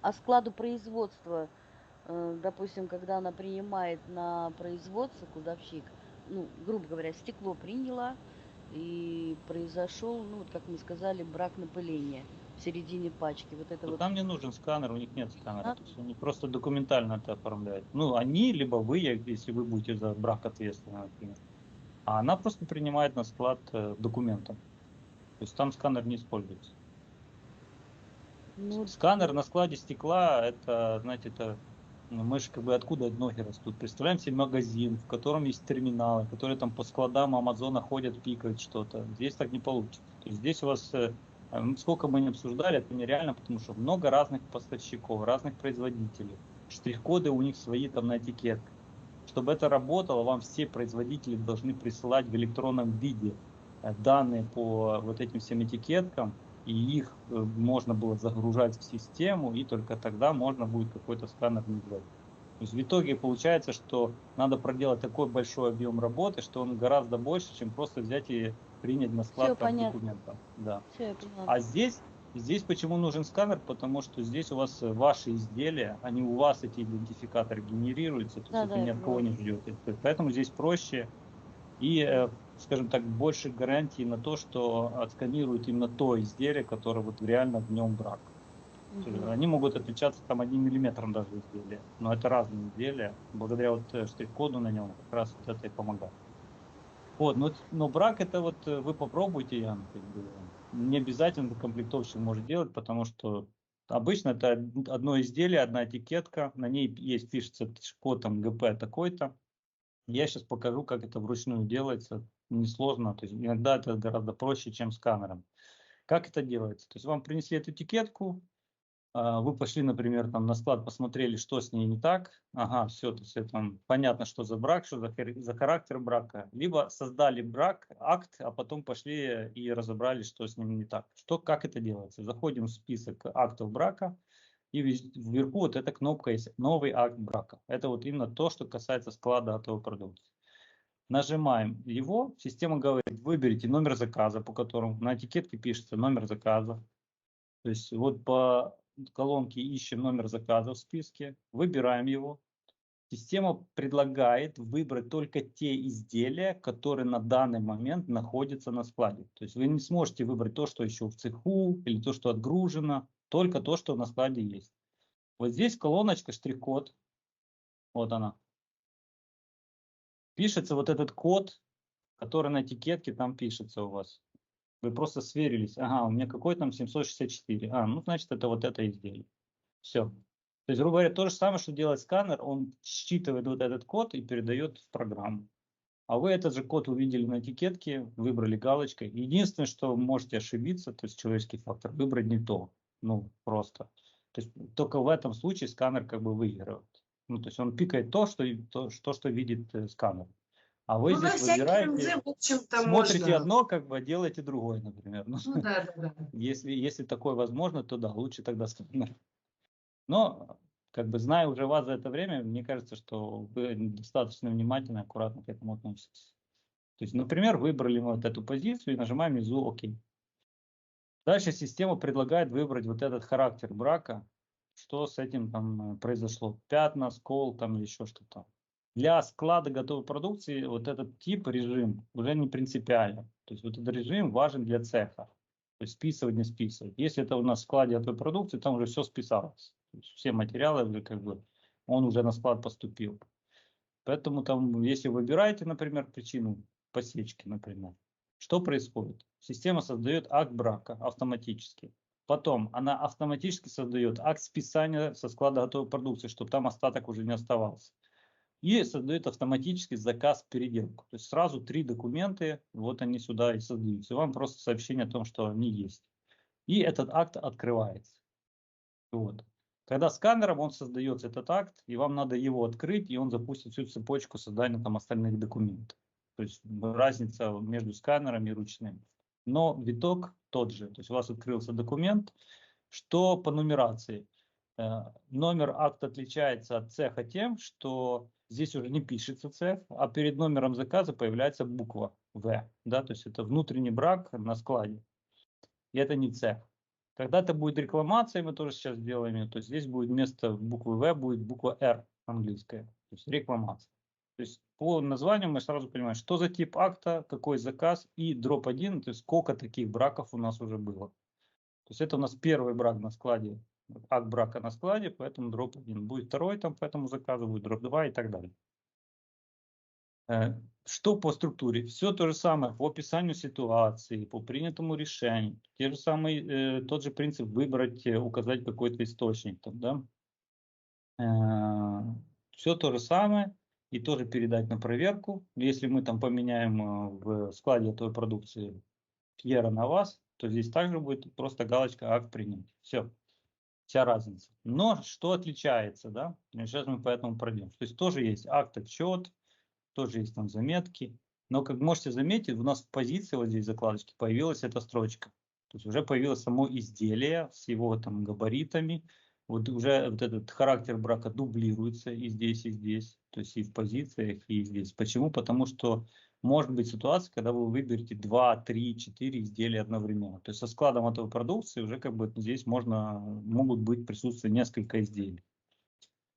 а складу производства, допустим, когда она принимает на производство кладовщик, ну, грубо говоря, стекло приняло, и произошел, ну, вот как мы сказали, брак напыления в середине пачки. Вот это то вот там не нужен сканер, у них нет сканера, надо. то есть они просто документально это оформляют. Ну, они, либо вы, если вы будете за брак ответственны, например. А она просто принимает на склад документом. То есть там сканер не используется. Ну, Сканер на складе стекла, это, знаете, это мы же как бы откуда ноги растут. Представляем себе магазин, в котором есть терминалы, которые там по складам Амазона ходят, пикают что-то. Здесь так не получится. То есть здесь у вас, сколько мы не обсуждали, это нереально, потому что много разных поставщиков, разных производителей. Штрих-коды у них свои там на этикетках. Чтобы это работало, вам все производители должны присылать в электронном виде данные по вот этим всем этикеткам, и их можно было загружать в систему, и только тогда можно будет какой-то сканер внедрять. То есть в итоге получается, что надо проделать такой большой объем работы, что он гораздо больше, чем просто взять и принять на все склад как понятно. документа. Да. Все, я поняла. А здесь почему нужен сканер? Потому что здесь у вас ваши изделия, они у вас эти идентификаторы генерируются, то есть Да, это да, ни я от кого поняла. не ждете. Поэтому здесь проще и, скажем так, больше гарантии на то, что отсканируют именно то изделие, которое вот реально в нем брак. Мгм. Они могут отличаться там 1 миллиметром даже изделия, но это разные изделия. Благодаря вот штрих-коду на нем как раз вот это и помогает. Вот, но брак это вот вы попробуйте, Ян, как бы, не обязательно комплектовщик может делать, потому что обычно это одно изделие, одна этикетка, на ней есть, пишется код там ГП такой-то. Я сейчас покажу, как это вручную делается, несложно, то есть иногда это гораздо проще, чем с камером. Как это делается? То есть вам принесли эту этикетку, вы пошли, например, там на склад, посмотрели, что с ней не так. Ага, все, то есть это понятно, что за брак, что за характер брака. Либо создали брак, акт, а потом пошли и разобрали, что с ним не так. Как это делается? Заходим в список актов брака, и вверху вот эта кнопка есть «Новый акт брака». Это вот именно то, что касается склада готовой продукции. Нажимаем его, система говорит: выберите номер заказа, по которому на этикетке пишется номер заказа. То есть вот по колонке ищем номер заказа в списке, выбираем его. Система предлагает выбрать только те изделия, которые на данный момент находятся на складе. То есть вы не сможете выбрать то, что еще в цеху, или то, что отгружено, только то, что на складе есть. Вот здесь колоночка штрих-код, вот она. Пишется вот этот код, который на этикетке там пишется у вас. Вы просто сверились. Ага, у меня какой там 764. Ну, значит, это вот это изделие. Все. То есть, грубо говоря, то же самое, что делает сканер, он считывает вот этот код и передает в программу. А вы этот же код увидели на этикетке, выбрали галочкой. Единственное, что можете ошибиться, то есть человеческий фактор, выбрать не то. Ну, просто. То есть только в этом случае сканер как бы выигрывает. Ну, то есть он пикает то, что видит сканер. А вы Ну, на здесь всякие выбираете, НЗ, в общем-то, смотрите можно. одно, как бы, а делаете другое, например. Ну, Ну, да, да, да. если такое возможно, то да, лучше тогда сканер. Но, как бы, зная уже вас за это время, мне кажется, что вы достаточно внимательно, аккуратно к этому относитесь. То есть, например, выбрали мы вот эту позицию и нажимаем внизу ОК. Дальше система предлагает выбрать вот этот характер брака, что с этим там произошло. Пятна, скол там или еще что-то. Для склада готовой продукции вот этот тип, режим, уже не принципиально. То есть вот этот режим важен для цеха. То есть списывать, не списывать. Если это у нас в складе готовой продукции, там уже все списалось. То есть все материалы уже как бы, он уже на склад поступил. Поэтому там, если выбираете, например, причину посечки, например, что происходит? Система создает акт брака автоматически. Потом она автоматически создает акт списания со склада готовой продукции, чтобы там остаток уже не оставался. И создает автоматически заказ переделку. То есть сразу 3 документа, вот они сюда и создаются. И вам просто сообщение о том, что они есть. И этот акт открывается. Вот. Когда сканером он создается этот акт, и вам надо его открыть, и он запустит всю цепочку создания там остальных документов. То есть разница между сканером и ручным. Но виток тот же. То есть у вас открылся документ, что по нумерации. Номер акта отличается от цеха тем, что здесь уже не пишется цех, а перед номером заказа появляется буква В. Да? То есть это внутренний брак на складе. И это не цех. Когда это будет рекламация, мы тоже сейчас делаем, то здесь будет вместо буквы В будет буква R английская, то есть рекламация. То есть по названию мы сразу понимаем, что за тип акта, какой заказ и дроп 1, то есть сколько таких браков у нас уже было. То есть это у нас первый брак на складе, акт брака на складе, поэтому дроп 1. Будет второй там по этому заказу, будет дроп 2 и так далее. Что по структуре? Все то же самое по описанию ситуации, по принятому решению. Те же самые, тот же принцип выбрать, указать какой-то источник. Там, да? Все то же самое и тоже передать на проверку. Если мы там поменяем в складе той продукции Пьера на вас, то здесь также будет просто галочка «Акт принять». Все, вся разница. Но что отличается, да? Сейчас мы по этому пройдем. То есть тоже есть акт, отчет, тоже есть там заметки. Но, как можете заметить, у нас в позиции вот здесь закладочки появилась эта строчка. То есть уже появилось само изделие с его там габаритами. Вот уже вот этот характер брака дублируется и здесь, и здесь. То есть и в позициях, и здесь. Почему? Потому что может быть ситуация, когда вы выберете 2, 3, 4 изделия одновременно. То есть со складом этой продукции уже как бы здесь могут быть присутствие несколько изделий.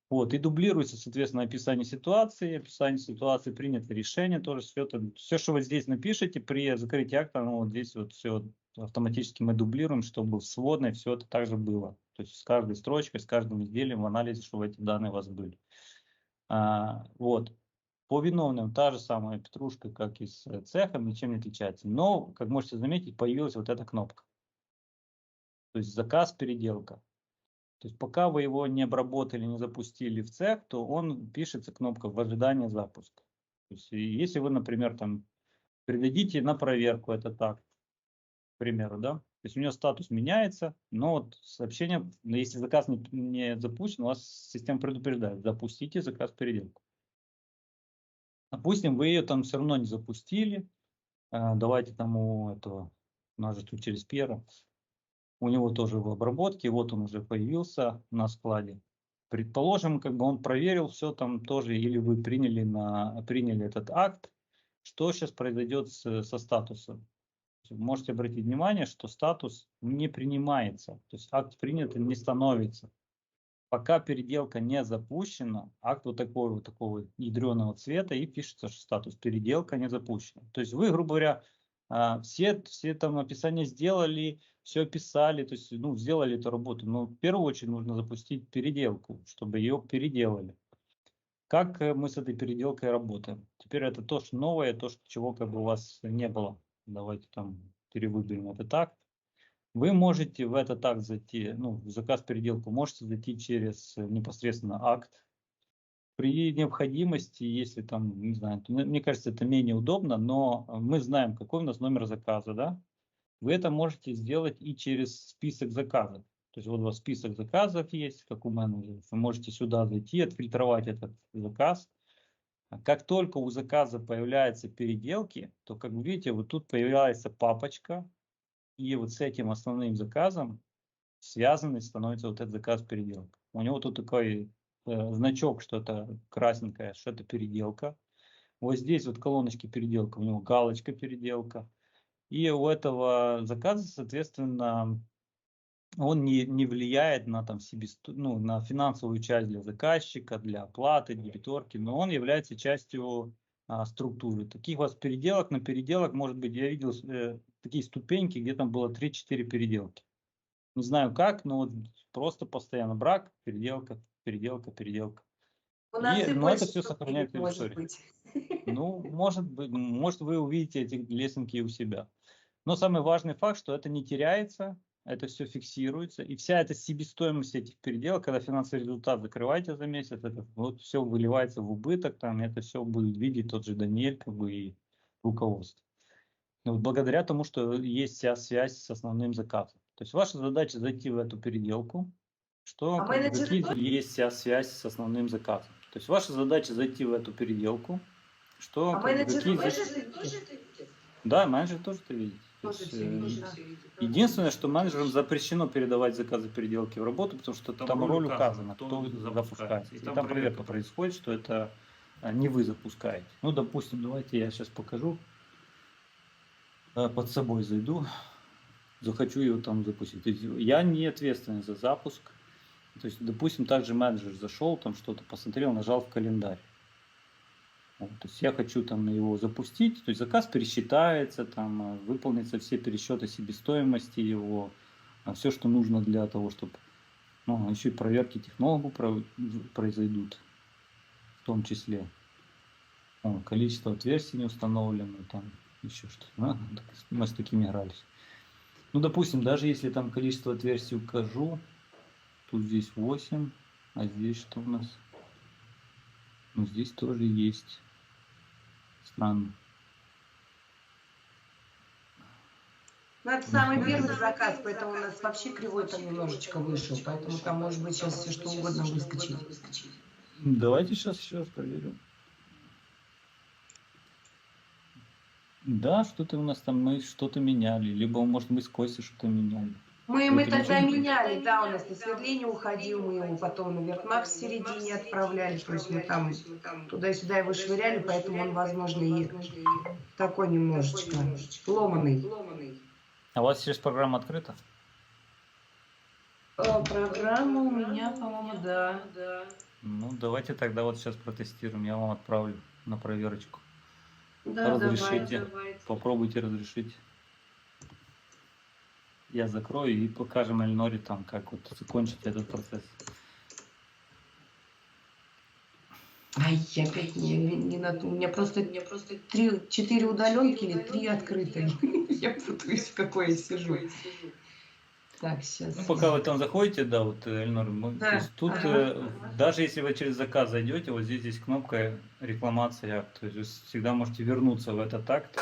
Вот, и дублируется, соответственно, описание ситуации, принято решение, тоже все, что вы здесь напишете при закрытии акта, ну, вот здесь вот все автоматически мы дублируем, чтобы в сводной все это также было. То есть с каждой строчкой, с каждым изделием в анализе, чтобы эти данные у вас были. Вот. По виновным та же самая петрушка, как и с цехом, ничем не отличается. Но, как можете заметить, появилась вот эта кнопка. То есть заказ, переделка. То есть пока вы его не обработали, не запустили в цех, то он пишется кнопка в ожидании запуска. То есть если вы, например, там передадите на проверку этот акт, к примеру, да, то есть у него статус меняется, но вот сообщение, если заказ не запущен, у вас система предупреждает, запустите заказ переделку. Допустим, вы ее там все равно не запустили, давайте там у этого, у нас же тут через Пьера, у него тоже в обработке, вот он уже появился на складе. Предположим, как бы он проверил все там тоже, или вы приняли этот акт, что сейчас произойдет со статусом. Можете обратить внимание, что статус не принимается, то есть акт принят не становится. Пока переделка не запущена, акт вот такого ядреного цвета, и пишется, что статус переделка не запущена. То есть вы, грубо говоря, все там описания сделали, все описали, то есть сделали эту работу, но в первую очередь нужно запустить переделку, чтобы ее переделали. Как мы с этой переделкой работаем? Теперь это то, что новое, то, чего как бы у вас не было. Давайте там перевыберем этот акт. Вы можете в этот акт зайти, в заказ переделку можете зайти через непосредственно акт. При необходимости, если там, не знаю, мне кажется, это менее удобно, но мы знаем, какой у нас номер заказа, да? Вы это можете сделать и через список заказов. То есть вот у вас список заказов есть, как у менеджеров. Вы можете сюда зайти, отфильтровать этот заказ, Как только у заказа появляются переделки, то, как вы видите, вот тут появляется папочка, и вот с этим основным заказом связанный становится вот этот заказ переделка. У него тут такой значок, что это красненькое, что это переделка. Вот здесь вот колоночки переделка, у него галочка переделка. И у этого заказа, соответственно, он не влияет на, там, ну, на финансовую часть для заказчика, для оплаты, дебиторки, но он является частью структуры. Таких у вас переделок на переделок, может быть, я видел такие ступеньки, где там было 3-4 переделки. Не знаю как, но вот просто постоянно брак, переделка, переделка, переделка. У нас и Но это больше все ступенек сохраняется в может истории. быть. Ну, может быть, может вы увидите эти лесенки у себя. Но самый важный факт, что это не теряется, это все фиксируется. И вся эта себестоимость этих переделок, когда финансовый результат закрываете за месяц, это вот все выливается в убыток, там это все будет видеть тот же Даниэль, как бы, и руководство. Но вот благодаря тому, что есть вся связь с основным заказом. То есть ваша задача зайти в эту переделку, что А как бы, менеджеры какие тоже? есть вся связь с основным заказом. То есть ваша задача зайти в эту переделку, что А как бы, менеджеры какие тоже здесь... это видят? Да, менеджер тоже это видит. То Тоже есть, все видят, да. единственное, что менеджерам запрещено передавать заказы переделки в работу, потому что там роль указана, кто запускается. И там проверка происходит, что это не вы запускаете. Ну, допустим, давайте я сейчас покажу. Под собой зайду, захочу его там запустить. То есть я не ответственный за запуск. То есть, допустим, также менеджер зашел, там что-то посмотрел, нажал в календарь. Вот, то есть я хочу там его запустить, то есть заказ пересчитается, там выполнятся все пересчеты себестоимости его, все, что нужно для того, чтобы, ну, еще и проверки технологу произойдут, в том числе. Количество отверстий не установлено, там еще что-то. Мы с такими игрались. Ну, допустим, даже если там количество отверстий укажу, тут здесь 8, а здесь что у нас? Ну, здесь тоже есть. Странно. Ну, это самый первый заказ, поэтому у нас вообще кривой там немножечко вышел, поэтому там может быть сейчас все что угодно выскочить. Давайте сейчас еще раз проверим. Да, что-то у нас там, мы что-то меняли, либо, может, мы с Костей что-то меняли. Мы тогда меняли, да, у нас на сверление уходил, мы его потом на вертмах в середине отправляли, то есть мы там туда-сюда его швыряли, поэтому он, возможно, и такой немножечко ломаный. А у вас сейчас программа открыта? Программа у меня, по-моему, да. Ну, давайте тогда вот сейчас протестируем, я вам отправлю на проверочку. Да, Разрешите, давай. попробуйте разрешить. Я закрою и покажем Эльноре там, как вот закончить этот процесс. Ай, опять не на ту. У меня просто 4 удаленки или 3 открытые. Я путаюсь, в какой я сижу. Так, сейчас. Ну, пока вы там заходите, да, вот, Эльнор, Да. то есть тут, даже если вы через заказ зайдете, вот здесь есть кнопка рекламация акт, то есть вы всегда можете вернуться в этот акт,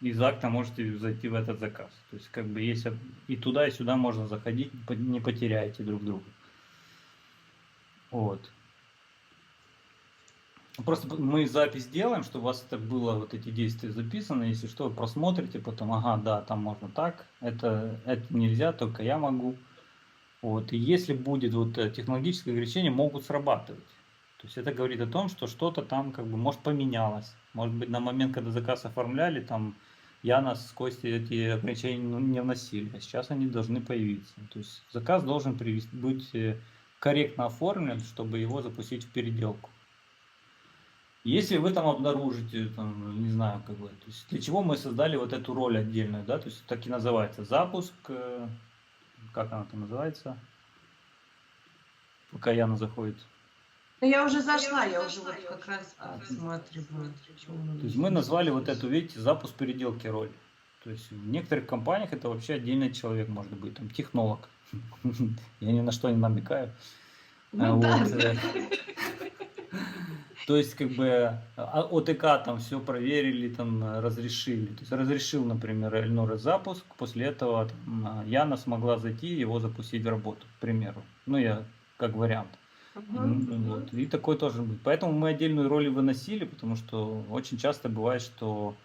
из акта можете зайти в этот заказ. То есть как бы есть и туда, и сюда можно заходить, не потеряете друг друга. Вот. Просто мы запись делаем, чтобы у вас это было, вот эти действия записаны. Если что, вы просмотрите потом, ага, да, там можно так, это нельзя, только я могу. Вот. И если будет вот технологическое ограничение, могут срабатывать. То есть это говорит о том, что что-то там как бы может поменялось. Может быть, на момент, когда заказ оформляли, там Яна с Костей эти ограничения не вносили, а сейчас они должны появиться. То есть заказ должен быть корректно оформлен, чтобы его запустить в переделку. Если вы там обнаружите, там, не знаю, как бы, то есть для чего мы создали вот эту роль отдельную, да, то есть так и называется запуск, как она там называется, пока Яна заходит. Ну, я уже зашла, я уже вот как раз отсматриваю. То есть мы назвали вот эту, видите, запуск переделки роль. То есть в некоторых компаниях это вообще отдельный человек может быть, там, технолог. Я ни на что не намекаю. Ну, да. То есть, как бы, ОТК там все проверили, там разрешили. То есть разрешил, например, Эльнора запуск, после этого там, Яна смогла зайти и его запустить в работу, к примеру. Ну, я как вариант. Вот. И такой тоже будет. Поэтому мы отдельную роль и выносили, потому что очень часто бывает, что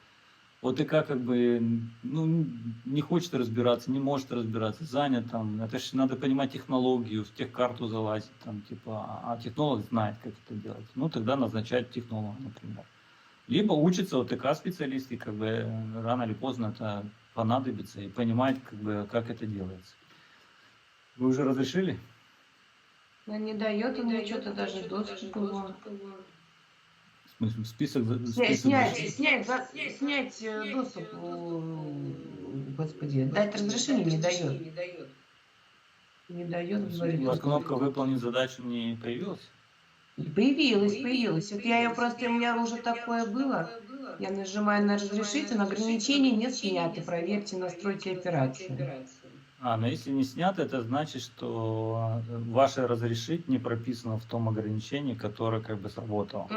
ОТК как бы ну, не хочет разбираться, не может разбираться, занят там. Это же надо понимать технологию, в техкарту залазить, там, типа, а технолог знает, как это делать. Ну, тогда назначают технолога, например. Либо учится ОТК специалист, и как бы рано или поздно это понадобится, и понимает, как бы, как это делается. Вы уже разрешили? Но не дает он мне что-то даже доступ его. В смысле, список... Снять доступ, господи, дать разрешение не дает. Не дает, говорит. У вас кнопка «Выполнить задачу» не появилась? Появилась. Вот я ее просто, у меня уже такое было. Я нажимаю на разрешитель, ограничения не сняты. Проверьте настройки операции. Но если не снято, это значит, что ваше разрешить не прописано в том ограничении, которое как бы сработало.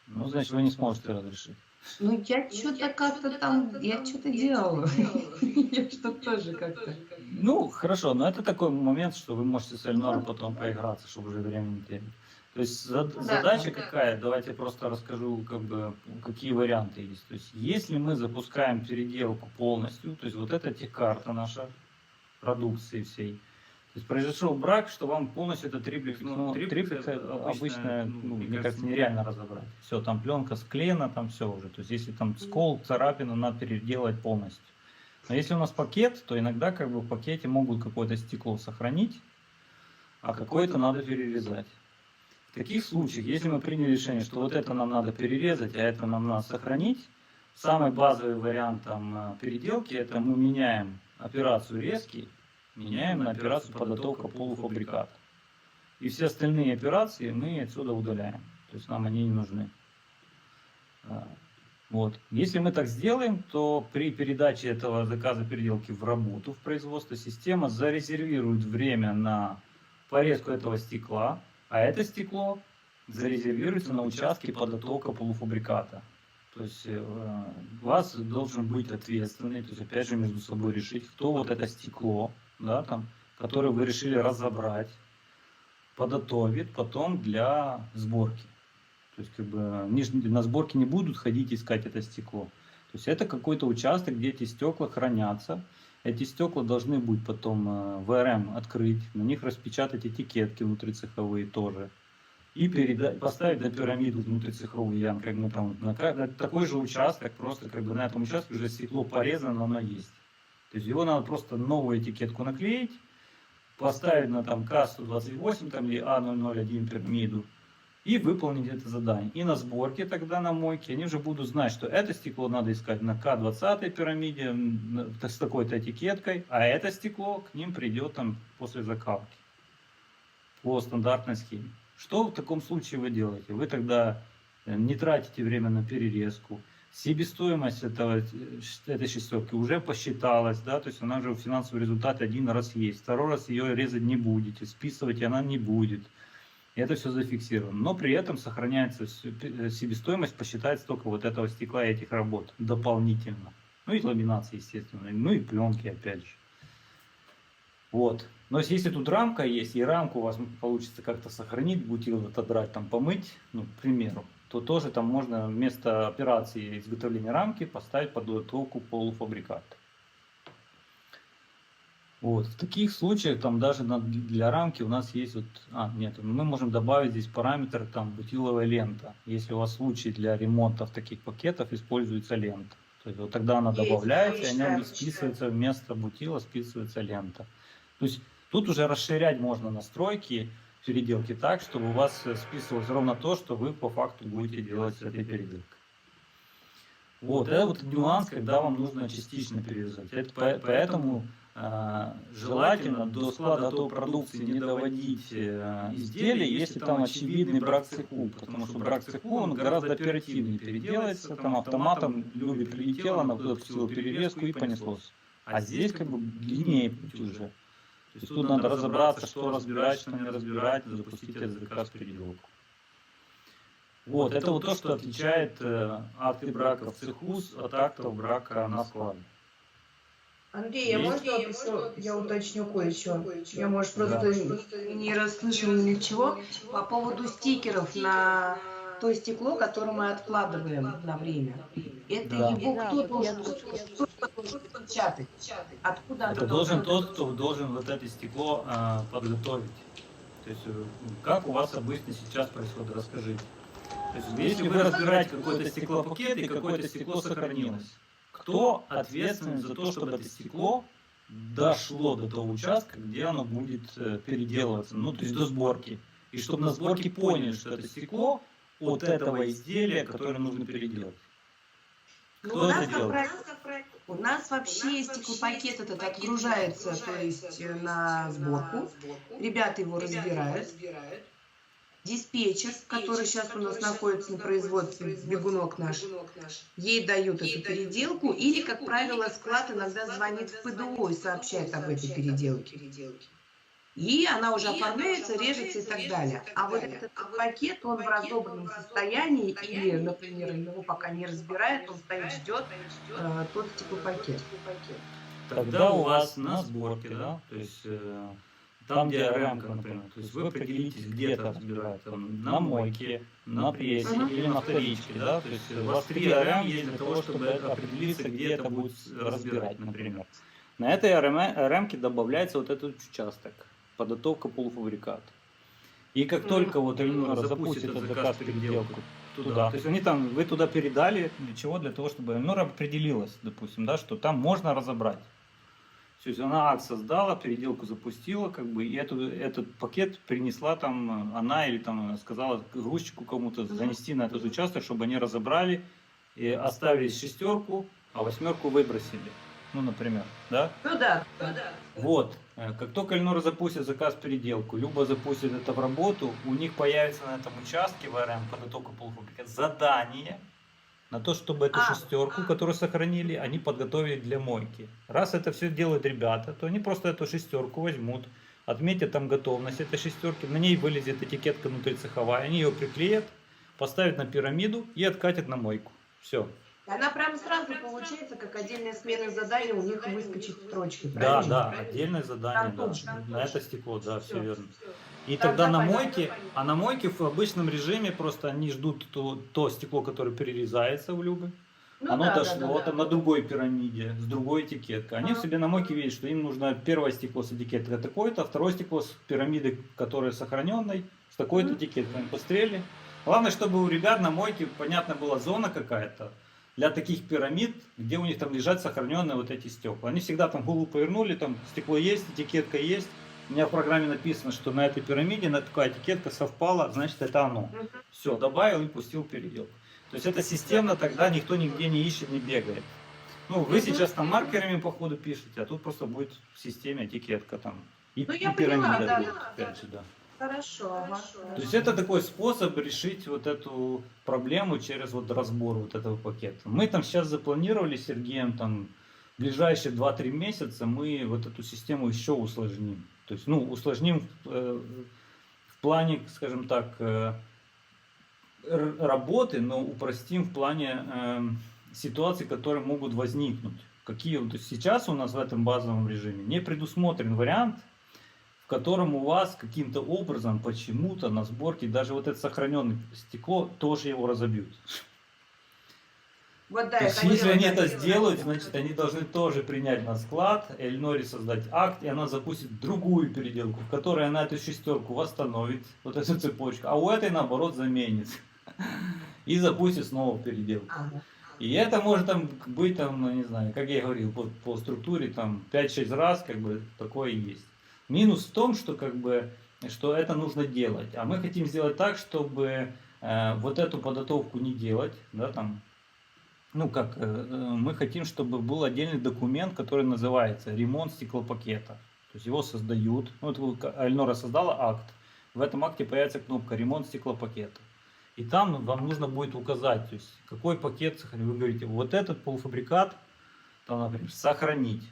Ну, значит, вы не сможете разрешить. Ну, я что-то как-то там, я что-то делала. Я что-то тоже как-то. Ну, хорошо, но это такой момент, что вы можете с Эльнором потом поиграться, чтобы уже время не терять. То есть задача какая? Давайте просто расскажу, как бы, какие варианты есть. То есть если мы запускаем переделку полностью, то есть вот эта техкарта наша продукции всей, то есть произошел брак, что вам полностью это триплекс, триплекс обычно, мне кажется, нереально разобрать. Все, там пленка склеена, там все уже. То есть если там скол, царапину, надо переделать полностью. Но если у нас пакет, то иногда как бы в пакете могут какое-то стекло сохранить, а какое-то надо перерезать. В таких случаях, если мы приняли решение, что вот это нам надо перерезать, а это нам надо сохранить, самый базовый вариант там, переделки, это мы меняем операцию резки, меняем на операцию подготовка полуфабриката. И все остальные операции мы отсюда удаляем. То есть нам они не нужны. Вот. Если мы так сделаем, то при передаче этого заказа переделки в работу, в производство, система зарезервирует время на порезку этого стекла, а это стекло зарезервируется на участке подготовка полуфабриката. То есть у вас должен быть ответственный, то есть опять же между собой решить, кто вот это стекло, да, там, которое вы решили разобрать, подготовит потом для сборки. То есть как бы на сборке не будут ходить искать это стекло. То есть это какой-то участок, где эти стекла хранятся. Эти стекла должны быть потом ВРМ открыть, на них распечатать этикетки внутрицеховые тоже. И поставить на пирамиду внутрицеховую яму, как мы там, на такой же участок, просто как бы на этом участке уже стекло порезано, оно есть. То есть его надо просто новую этикетку наклеить, поставить на там К128 там, или А001 пирамиду и выполнить это задание. И на сборке тогда на мойке они уже будут знать, что это стекло надо искать на К20 пирамиде с такой-то этикеткой, а это стекло к ним придет там после закалки по стандартной схеме. Что в таком случае вы делаете? Вы тогда не тратите время на перерезку. Себестоимость этой шестерки уже посчиталась, да, то есть она уже в финансовый результат один раз есть. Второй раз ее резать не будете, списывать она не будет. И это все зафиксировано. Но при этом сохраняется себестоимость, посчитается только вот этого стекла и этих работ дополнительно. Ну и ламинации, естественно. Ну и пленки, опять же. Вот. Но если тут рамка есть, и рамку у вас получится как-то сохранить, бутил отодрать, там помыть, ну, к примеру, то тоже там можно вместо операции изготовления рамки поставить подготовку полуфабриката. Вот. В таких случаях там даже для рамки у нас есть вот, мы можем добавить здесь параметр там бутиловая лента. Если у вас случай для ремонта таких пакетов используется лента. То есть вот тогда она добавляется, и она списывается вместо бутила, списывается лента. То есть тут уже расширять можно настройки переделки так, чтобы у вас списывалось ровно то, что вы по факту будете делать с этой переделкой. Вот, это вот нюанс, когда вам нужно частично перерезать. Поэтому желательно до склада готовой продукции не доводить изделия, если там очевидный брак цеху, потому что брак цеху он гораздо оперативнее переделается, там автоматом любит прилетело, допустил перерезку и понеслось. А здесь как бы длиннее путь уже. То есть тут надо разобраться, что разбирать, что не разбирать, запустить этот заказ переделку. Вот, это вот то, что отличает акты брака в цеху от актов брака на складе. Андрей, а Есть? можно вот еще я уточню кое-что? Я, может, просто Да. не расслышала ничего по поводу стикеров на то стекло, которое мы откладываем на время. Это Да. его Да, кто вот должен, я тоже. кто должен печатать? Откуда Это оно должен должно? тот, кто должен вот это стекло подготовить. То есть, как у вас обычно сейчас происходит, расскажите. То есть, если вы разбираете какой-то стеклопакет и какое-то стекло сохранилось, кто ответственен за то, чтобы это стекло дошло до того участка, где оно будет переделываться, ну, то есть до сборки. И чтобы на сборке поняли, что это стекло от этого изделия, которое нужно переделать. Ну, Кто это делает? У нас вообще стеклопакет этот отгружается, то есть на сборку. Ребята его разбирают. Диспетчер, который сейчас у нас находится на производстве, бегунок наш, ей дают эту переделку. Или, как правило, склад иногда звонит в ПДО и сообщает об этой переделке. И она уже оформляется, режется и так далее. А вот этот пакет, он в разобранном состоянии, или, например, его пока не разбирает, он стоит, ждет тот стеклопакет. Тогда у вас на сборке, да, то есть там, где рамка, например, то есть вы определитесь, где это разбирать, там, на мойке, на прессе или на вторичке, да, то есть у вас 3 РМ есть для того, чтобы определиться, где это будет разбирать, например. На этой РМ-ке добавляется вот этот участок, подготовка полуфабриката. И как только вот Эльнора запустит этот заказ переделку туда, то есть они там, вы туда передали, для чего? Для того, чтобы Эльнора определилась, допустим, да, что там можно разобрать. То есть она акт создала, переделку запустила, как бы, и этот пакет принесла там, она или там сказала грузчику кому-то занести на этот участок, чтобы они разобрали, и оставили шестерку, а 8 выбросили. Ну, например, да? Ну да. Вот, как только Эльнора запустит заказ переделку, Люба запустит это в работу, у них появится на этом участке в РМ подготовка полуфабриката задание на то, чтобы эту шестерку, которую сохранили, они подготовили для мойки. Раз это все делают ребята, то они просто эту шестерку возьмут, отметят там готовность этой шестерки, на ней вылезет этикетка внутрицеховая, они ее приклеят, поставят на пирамиду и откатят на мойку. Все. Она прям сразу получается, как отдельная смена задания у них выскочит в строчке. Да, правильно? да, отдельное задание, Там да, точно. на это стекло, да, все верно. И Там тогда на понятно. мойке, а на мойке в обычном режиме просто они ждут то стекло, которое перерезается в Любы. Ну Оно да, дошло там на другой пирамиде, с другой этикеткой. Они в себе на мойке видят, что им нужно первое стекло с этикеткой такой-то, а второе стекло с пирамидой, которая сохраненной, с такой-то этикеткой. Они пострели. Главное, чтобы у ребят на мойке, понятно, была зона какая-то для таких пирамид, где у них там лежат сохраненные вот эти стекла. Они всегда там голову повернули, там стекло есть, этикетка есть. У меня в программе написано, что на этой пирамиде на такая этикетка совпала, значит это оно. Все, добавил и пустил переделку. То есть это системно, тогда никто нигде не ищет, не бегает. Ну, вы сейчас там маркерами по ходу пишете, а тут просто будет в системе этикетка там. И, Ну, и я поняла, пирамида да. будет, опять же, да. Хорошо, ага. То есть это такой способ решить вот эту проблему через вот разбор вот этого пакета. Мы там сейчас запланировали с Сергеем там в ближайшие 2-3 месяца мы вот эту систему еще усложним. То есть, ну, усложним в плане, скажем так, работы, но упростим в плане ситуаций, которые могут возникнуть. Какие вот сейчас у нас в этом базовом режиме не предусмотрен вариант, в котором у вас каким-то образом почему-то на сборке даже вот это сохраненное стекло тоже его разобьют. Вот да, То есть, я если поняла. они это сделают, значит они должны тоже принять на склад, Эльноре создать акт, и она запустит другую переделку, в которой она эту шестерку восстановит, вот эту цепочку, а у этой наоборот заменит. И запустит снова переделку. Ага. И это может там быть, там, ну, не знаю, как я говорил, по структуре там 5-6 раз, как бы такое и есть. Минус в том, что как бы, что это нужно делать. А мы хотим сделать так, чтобы вот эту подготовку не делать, да, там, ну как, мы хотим, чтобы был отдельный документ, который называется ремонт стеклопакета. То есть его создают, ну, вот Эльнора создала акт, в этом акте появится кнопка ремонт стеклопакета. И там вам нужно будет указать, то есть какой пакет сохранить. Вы говорите, вот этот полуфабрикат, там, например, сохранить.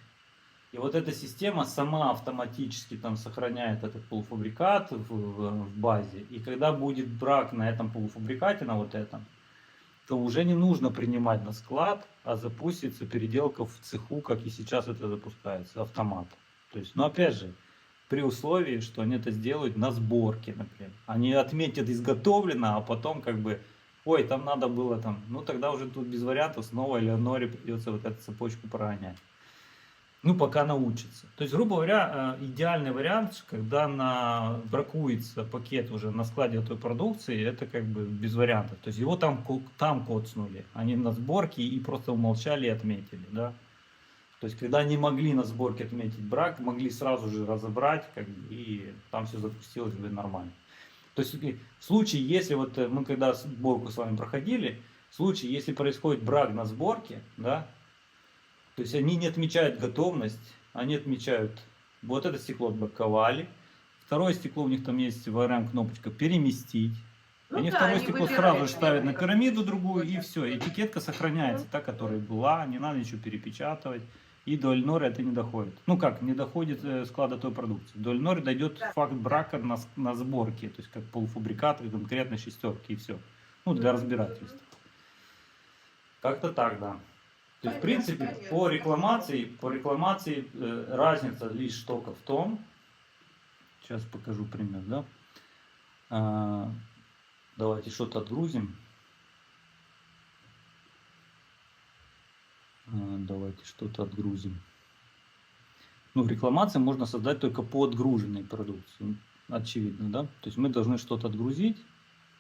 И вот эта система сама автоматически там сохраняет этот полуфабрикат в базе. И когда будет брак на этом полуфабрикате, на вот этом, то уже не нужно принимать на склад, а запустится переделка в цеху, как и сейчас это запускается, автомат. То есть, но опять же, при условии, что они это сделают на сборке, например. Они отметят изготовлено, а потом как бы, ой, там надо было там, ну тогда уже тут без вариантов снова Элеоноре придется вот эту цепочку прогонять. Ну, пока научится. То есть, грубо говоря, идеальный вариант, когда бракуется пакет уже на складе этой продукции, это как бы без вариантов. То есть, его там коцнули, они на сборке и просто умолчали и отметили, да. То есть, когда не могли на сборке отметить брак, могли сразу же разобрать, как бы, и там все запустилось бы нормально. То есть, в случае, если вот мы когда сборку с вами проходили, в случае, если происходит брак на сборке, да, то есть они не отмечают готовность, они отмечают, вот это стекло отбраковали, второе стекло, у них там есть вариант кнопочка переместить. Ну Они да, второе они стекло выбирают сразу же ставят на первое. пирамиду другую, и все, этикетка сохраняется, та, которая была, не надо ничего перепечатывать. И до Эльнора это не доходит. Ну как, не доходит склада той продукции. До Эльнора дойдет Да. факт брака на сборке, то есть как полуфабрикаты, конкретно шестерки и все. Ну, для разбирательства. Как-то так, да. То есть, в принципе, по рекламации разница лишь только в том, сейчас покажу пример, да. Давайте что-то отгрузим. Давайте что-то отгрузим. Ну, в рекламации можно создать только по отгруженной продукции. Очевидно, да? То есть мы должны что-то отгрузить.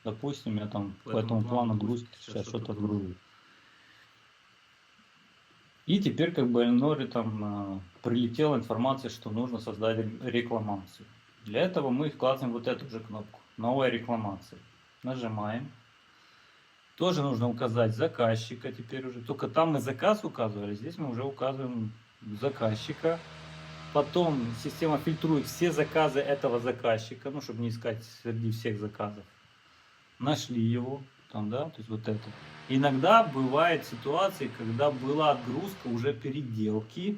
Допустим, я там по этому плану отгрузки сейчас что-то отгружу. И теперь как бы Эльноре там прилетела информация, что нужно создать рекламацию. Для этого мы вкладываем вот эту же кнопку. Новая рекламация. Нажимаем. Тоже нужно указать заказчика теперь уже. Только там мы заказ указывали, здесь мы уже указываем заказчика. Потом система фильтрует все заказы этого заказчика, ну, чтобы не искать среди всех заказов. Нашли его, там, да, то есть вот это. Иногда бывают ситуации, когда была отгрузка уже переделки,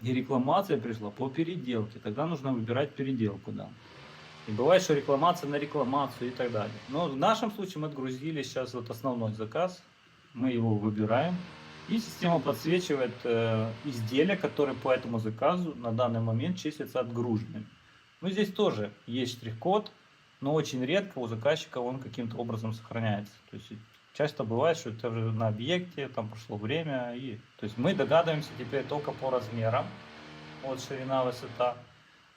и рекламация пришла по переделке. Тогда нужно выбирать переделку, да. И бывает, что рекламация на рекламацию и так далее. Но в нашем случае мы отгрузили сейчас вот основной заказ. Мы его выбираем. И система подсвечивает изделия, которые по этому заказу на данный момент числятся отгруженными. Ну, здесь тоже есть штрих-код, но очень редко у заказчика он каким-то образом сохраняется. То есть часто бывает, что это уже на объекте, там прошло время. То есть мы догадываемся теперь только по размерам. Вот ширина, высота.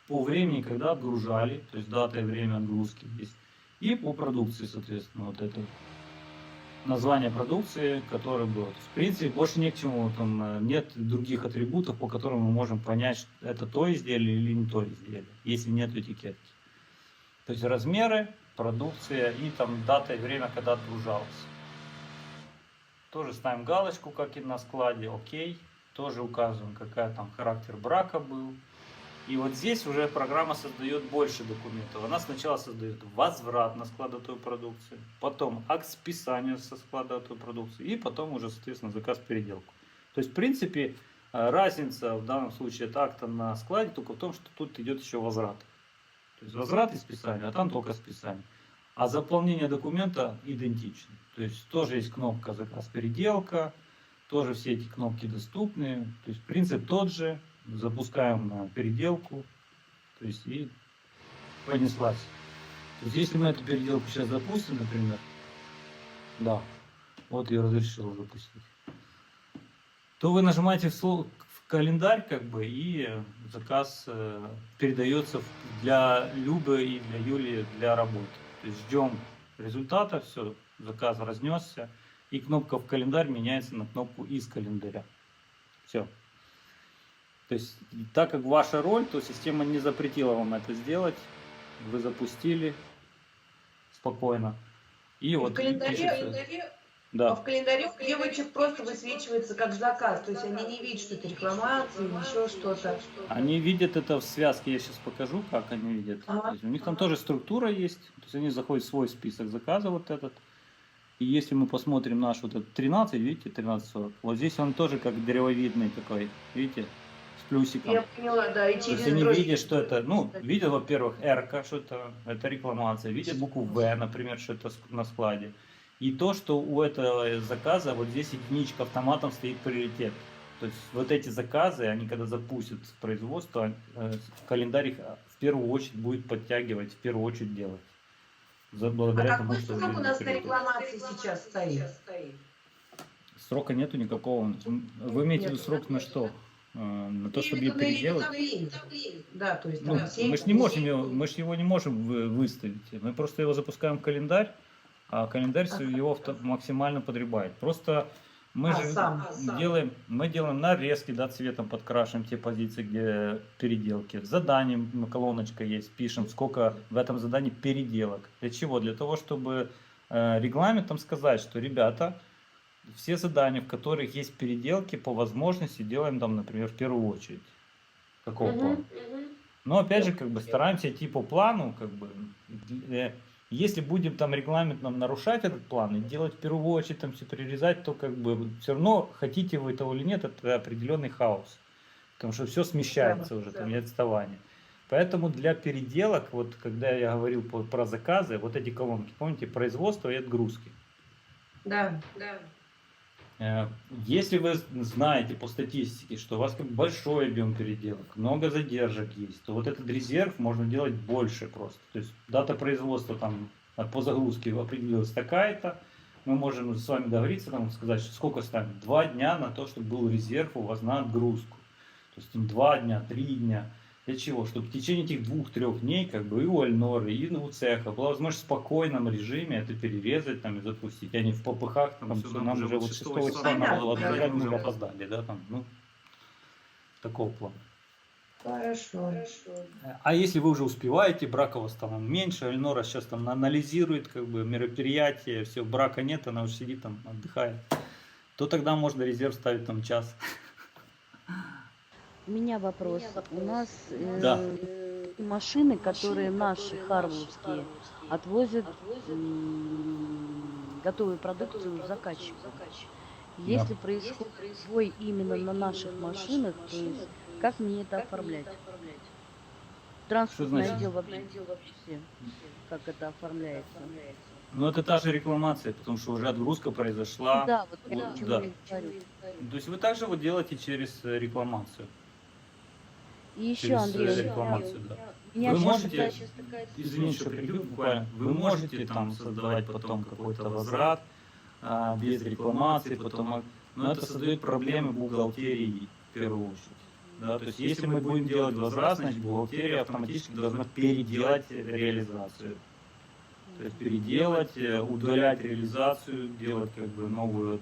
По времени, когда отгружали, то есть дата и время отгрузки здесь. И по продукции, соответственно, вот это название продукции, которое было. То есть, в принципе, больше ни к чему. Там нет других атрибутов, по которым мы можем понять, это то изделие или не то изделие, если нет этикетки. То есть размеры, продукция и там дата и время, когда отгружалось. Тоже ставим галочку, как и на складе, окей. Тоже указываем, какая там характер брака был. И вот здесь уже программа создает больше документов. Она сначала создает возврат на склад той продукции, потом акт списания со склада той продукции, и потом уже, соответственно, заказ переделку. То есть, в принципе, разница в данном случае от акта на складе только в том, что тут идет еще возврат. То есть возврат и списание, а там только списание. А заполнение документа идентично. То есть тоже есть кнопка заказ переделка, тоже все эти кнопки доступны. То есть принцип тот же. Запускаем на переделку, то есть и понеслась. То есть если мы эту переделку сейчас запустим, например, да, вот я разрешил запустить, то вы нажимаете в календарь, как бы, и заказ передается для Любы и для Юлии для работы. То есть ждем результата, все, заказ разнесся, и кнопка в календарь меняется на кнопку из календаря. Все. То есть, так как ваша роль, то система не запретила вам это сделать. Вы запустили спокойно. И вот в календаре, пишется, да. в календаре у девочек просто высвечивается как заказ. То есть они не видят, что это рекламация или еще что-то. Они видят это в связке. Я сейчас покажу, как они видят. То есть у них там тоже структура есть. То есть они заходят в свой список заказа вот этот. И если мы посмотрим наш вот этот 13, видите, 1340. Вот здесь он тоже как древовидный такой, видите? Плюсиком. Я поняла, да, и То через есть они дрожки. видят, что это, ну, видят, во-первых, R, что это рекламация, видят букву V, например, что это на складе. И то, что у этого заказа вот здесь единичка автоматом стоит приоритет. То есть вот эти заказы, они когда запустят в производство, календарь их в первую очередь будет подтягивать, в первую очередь делать. А Благодаря тому, какой что срок у видно нас на приоритет. рекламации сейчас стоит? Срока нету никакого. Вы имеете в виду срок на что? На то, чтобы ее переделать? Да, то есть Ну, там 7 мы же не можем его не можем выставить. Мы просто его запускаем в календарь, а календарь его максимально подребает. Просто мы же делаем нарезки, да, цветом подкрашиваем те позиции, где переделки. Заданием колоночка есть, пишем, сколько в этом задании переделок. Для чего? Для того, чтобы регламентом сказать, что, ребята, все задания, в которых есть переделки, по возможности делаем там, например, в первую очередь. Какого плана? Но опять же, как бы стараемся идти по плану, как бы. Если будем там регламентом нарушать этот план и делать в первую очередь там все прирезать, то как бы все равно, хотите вы этого или нет, это определенный хаос. Потому что все смещается уже, там и отставание. Поэтому для переделок, вот когда я говорил про заказы, вот эти колонки, помните, производство и отгрузки. Да. Если вы знаете по статистике, что у вас как большой объем переделок, много задержек есть, то вот этот резерв можно делать больше просто. То есть дата производства там по загрузке определилась такая-то, мы можем с вами договориться, там, сказать, что сколько ставим? 2 дня на то, чтобы был резерв у вас на отгрузку. То есть 2 дня, 3 дня. Для чего? Чтобы в течение этих 2-3 дней как бы и у Альноры, и у цеха была возможность в спокойном режиме это перерезать там, и запустить, а не в попыхах, там, все, нам уже вот 6 числа надо было отправлять, мы уже опоздали, да, там, ну, такого плана. Хорошо. А если вы уже успеваете, брака у вас там меньше, Альнора сейчас там анализирует как бы мероприятие, все, брака нет, она уже сидит там, отдыхает, то тогда можно резерв ставить там час. У меня вопрос. У нас Да. машины, которые наши харвовские, отвозят готовую продукцию заказчику. Если происходит свой именно на наших машинах, то есть как мне это оформлять? Транспортный значит? отдел вообще, как это оформляется? Ну это та же рекламация, потому что уже отгрузка произошла. Да, вот Вот, я о чем да. я говорю. То есть вы также вот делаете через рекламацию. И еще, Через Андрей, рекламацию, да. меня Вы щас можете, такая извините, что перебью буквально, вы можете там создавать потом какой-то возврат без рекламации, потом, но это создает проблемы бухгалтерии в первую очередь. Да, то есть если мы будем делать возврат, значит бухгалтерия автоматически должна переделать реализацию. То есть переделать, удалять реализацию, делать как бы новую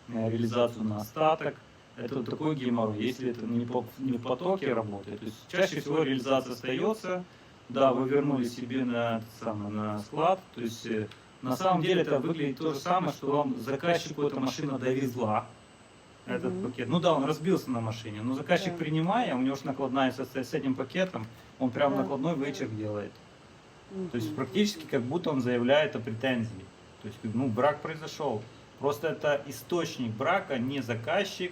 реализацию на остаток. Это вот такой геморрой, если это не в потоке работает. То есть чаще всего реализация остается, да, вы вернули себе на склад, то есть на самом деле это выглядит то же самое, что вам заказчику эта машина довезла, этот пакет. Ну да, он разбился на машине, но заказчик, принимая, у него же накладная с этим пакетом, он прям накладной вычек делает. То есть практически как будто он заявляет о претензии. То есть, ну, брак произошел. Просто это источник брака, не заказчик,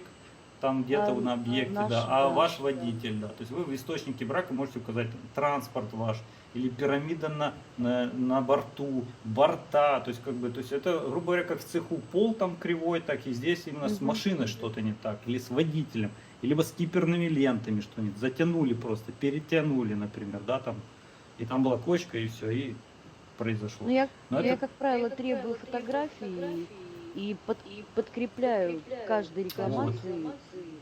там где-то на объекте, а ваш водитель, да. То есть вы в источнике брака можете указать транспорт ваш или пирамида на борту, борта, то есть как бы, то есть это, грубо говоря, как в цеху пол там кривой, так и здесь именно с машиной что-то не так, или с водителем, либо с киперными лентами что-нибудь, затянули просто, перетянули, например, да, там, и там была кочка, и все, и произошло. Ну, я, это... как правило, требую фотографии и подкрепляю каждой рекламации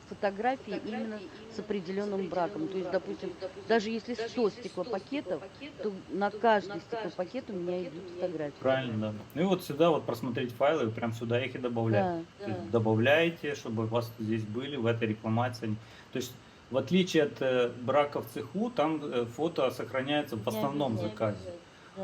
фотографии именно с определенным браком. То есть, допустим, даже если 100 стеклопакетов, то на каждый стеклопакет у меня идут фотографии. Правильно, да. Ну и вот сюда вот просмотреть файлы, вы прям сюда их и добавляете. Да, То есть добавляете, чтобы у вас здесь были в этой рекламации. То есть в отличие от брака в цеху, там фото сохраняется в основном заказе.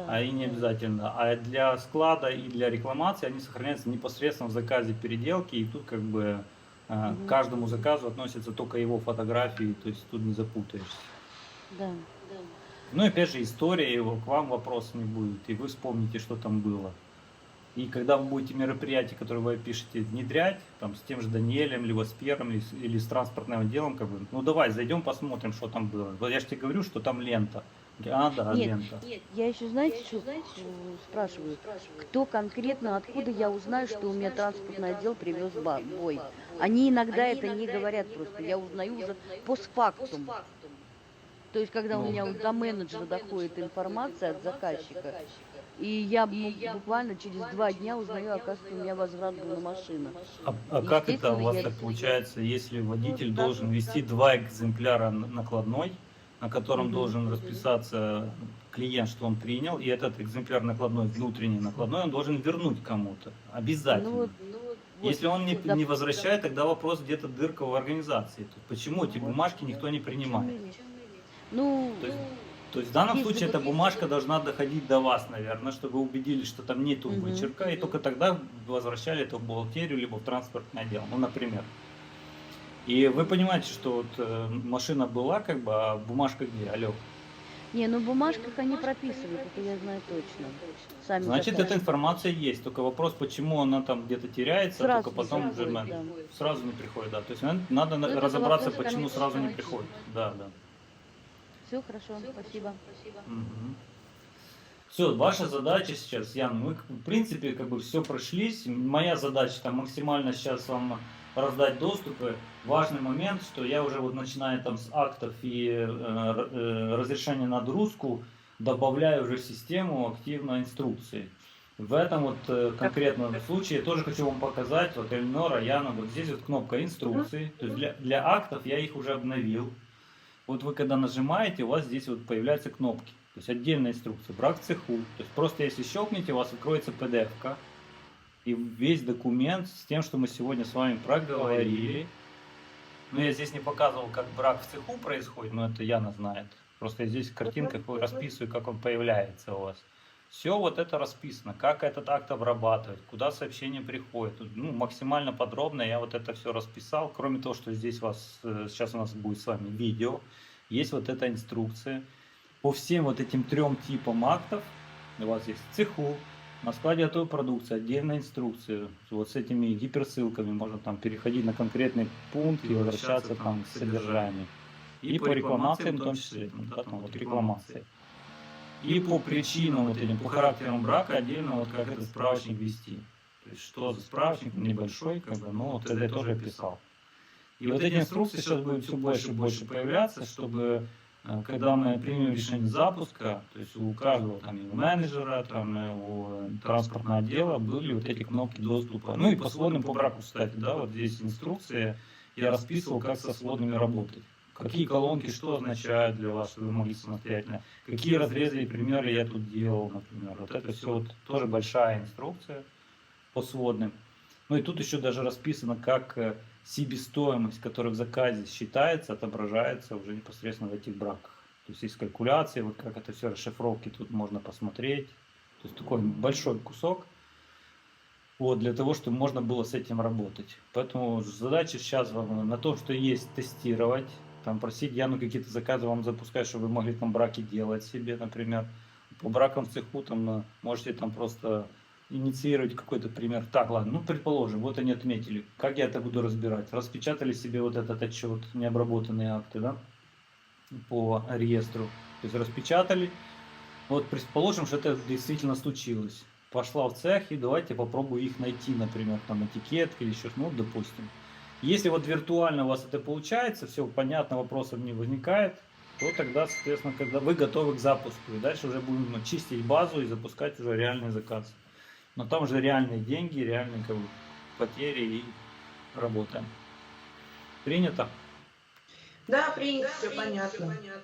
А и не обязательно. А для склада и для рекламации они сохраняются непосредственно в заказе переделки. И тут как бы к каждому заказу относятся только его фотографии, то есть тут не запутаешься. Да. Ну и опять же история, его к вам вопрос не будет, и вы вспомните, что там было. И когда вы будете мероприятие, которое вы пишете, внедрять, там, с тем же Даниэлем, либо с Пьером, или с транспортным отделом, как бы, ну давай, зайдем, посмотрим, что там было. Вот я же тебе говорю, что там лента. Да, Нет, лента. я еще, знаете, что спрашиваю? Кто конкретно, откуда я узнаю, что у меня транспортный отдел привез бой? Они иногда это не говорят просто, я узнаю уже постфактум. То есть, когда у Ну, меня вот до менеджера доходит информация от заказчика, и я буквально через 2 дня узнаю, оказывается, у меня возврат был на машину. а как это Естественно, у вас я... так получается, если водитель Вот должен так. вести 2 экземпляра накладной, на котором Мгм. должен расписаться клиент, что он принял, и этот экземпляр накладной, внутренний накладной, он должен вернуть кому-то. Ну Обязательно. вот, Если он не доп- возвращает, тогда вопрос где-то дырка в организации. То есть почему эти бумажки никто не в чём принимает? мели? Ну, То есть в данном Есть случае эта договор- бумажка должна доходить до вас, наверное, чтобы вы убедились, что там нету Мгм. вычерка, и только тогда возвращали это в бухгалтерию либо в транспортный отдел, ну, например. И вы понимаете, что вот машина была, как бы, а бумажка где? Алло. не, ну в бумажках они прописывают, это я знаю точно. Сами Значит, эта заказчики. информация есть. Только вопрос, почему она там где-то теряется, Сразу только потом не уже приходит, да. сразу не приходит. Да. То есть надо Ну, это разобраться, вопрос почему сразу не комиссии. приходит. Да, да. Все хорошо, спасибо. Все, ваша задача сейчас, Ян, мы в принципе как бы все прошлись. Моя задача там максимально сейчас вам раздать доступы. Важный момент, что я уже вот начиная там с актов и разрешения на доруску добавляю уже в систему активно инструкции. В этом вот конкретном случае я тоже хочу вам показать, вот Эльнора, Яна, вот здесь вот кнопка инструкции. То есть для актов я их уже обновил. Вот вы когда нажимаете, у вас здесь вот появляются кнопки. То есть отдельная инструкция, брак в цеху. То есть просто если щелкните, у вас откроется PDF-ка. И весь документ с тем, что мы сегодня с вами проговорили. Но я здесь не показывал, как брак в цеху происходит, но это Яна знает. Просто я здесь в картинках расписываю, как он появляется у вас. Все вот это расписано, как этот акт обрабатывать, куда сообщение приходит. Ну, максимально подробно я вот это все расписал. Кроме того, что здесь сейчас у нас будет с вами видео, есть вот эта инструкция. По всем вот этим 3 типам актов у вас есть в цеху, на складе готовой продукции, отдельная инструкция. Вот с этими гиперссылками можно там переходить на конкретный пункт и возвращаться там к содержанию. И по рекламациям в том числе, да, там вот рекламации. И по причинам вот этим, по характерам брака отдельно вот как этот справочник вести. То есть что за справочник, небольшой, как бы, но вот это я тоже описал. И вот эти инструкции сейчас будут все больше и больше появляться, чтобы когда мы примем решение запуска, то есть у каждого там и у менеджера, там и у транспортного отдела были вот эти кнопки доступа. Ну и по сводным по браку, кстати, да, вот здесь инструкция, я расписывал, как со сводными работать. Какие колонки что означают для вас, чтобы вы могли самостоятельно. Какие разрезы и примеры я тут делал, например. Вот это все вот тоже большая инструкция по сводным. Ну и тут еще даже расписано, как себестоимость, которая в заказе считается, отображается уже непосредственно в этих браках. То есть есть калькуляции, вот как это все расшифровки тут можно посмотреть. То есть такой большой кусок. Вот, для того, чтобы можно было с этим работать. Поэтому задача сейчас вам на том, что есть тестировать, там просить Яну какие-то заказы вам запускать, чтобы вы могли там браки делать себе, например. По бракам в цеху там можете там просто инициировать какой-то пример. Так, ладно, ну предположим, вот они отметили, как я это буду разбирать. Распечатали себе вот этот отчет, необработанные акты, да, по реестру. То есть распечатали. Вот предположим, что это действительно случилось. Пошла в цех и давайте попробую их найти, например, там этикетки или еще что-то, ну, допустим. Если вот виртуально у вас это получается, все понятно, вопросов не возникает, то тогда, соответственно, когда вы готовы к запуску, и дальше уже будем чистить базу и запускать уже реальный заказ. Но там уже реальные деньги, реальные как бы, потери и работаем. Принято? Да, принято, все понятно.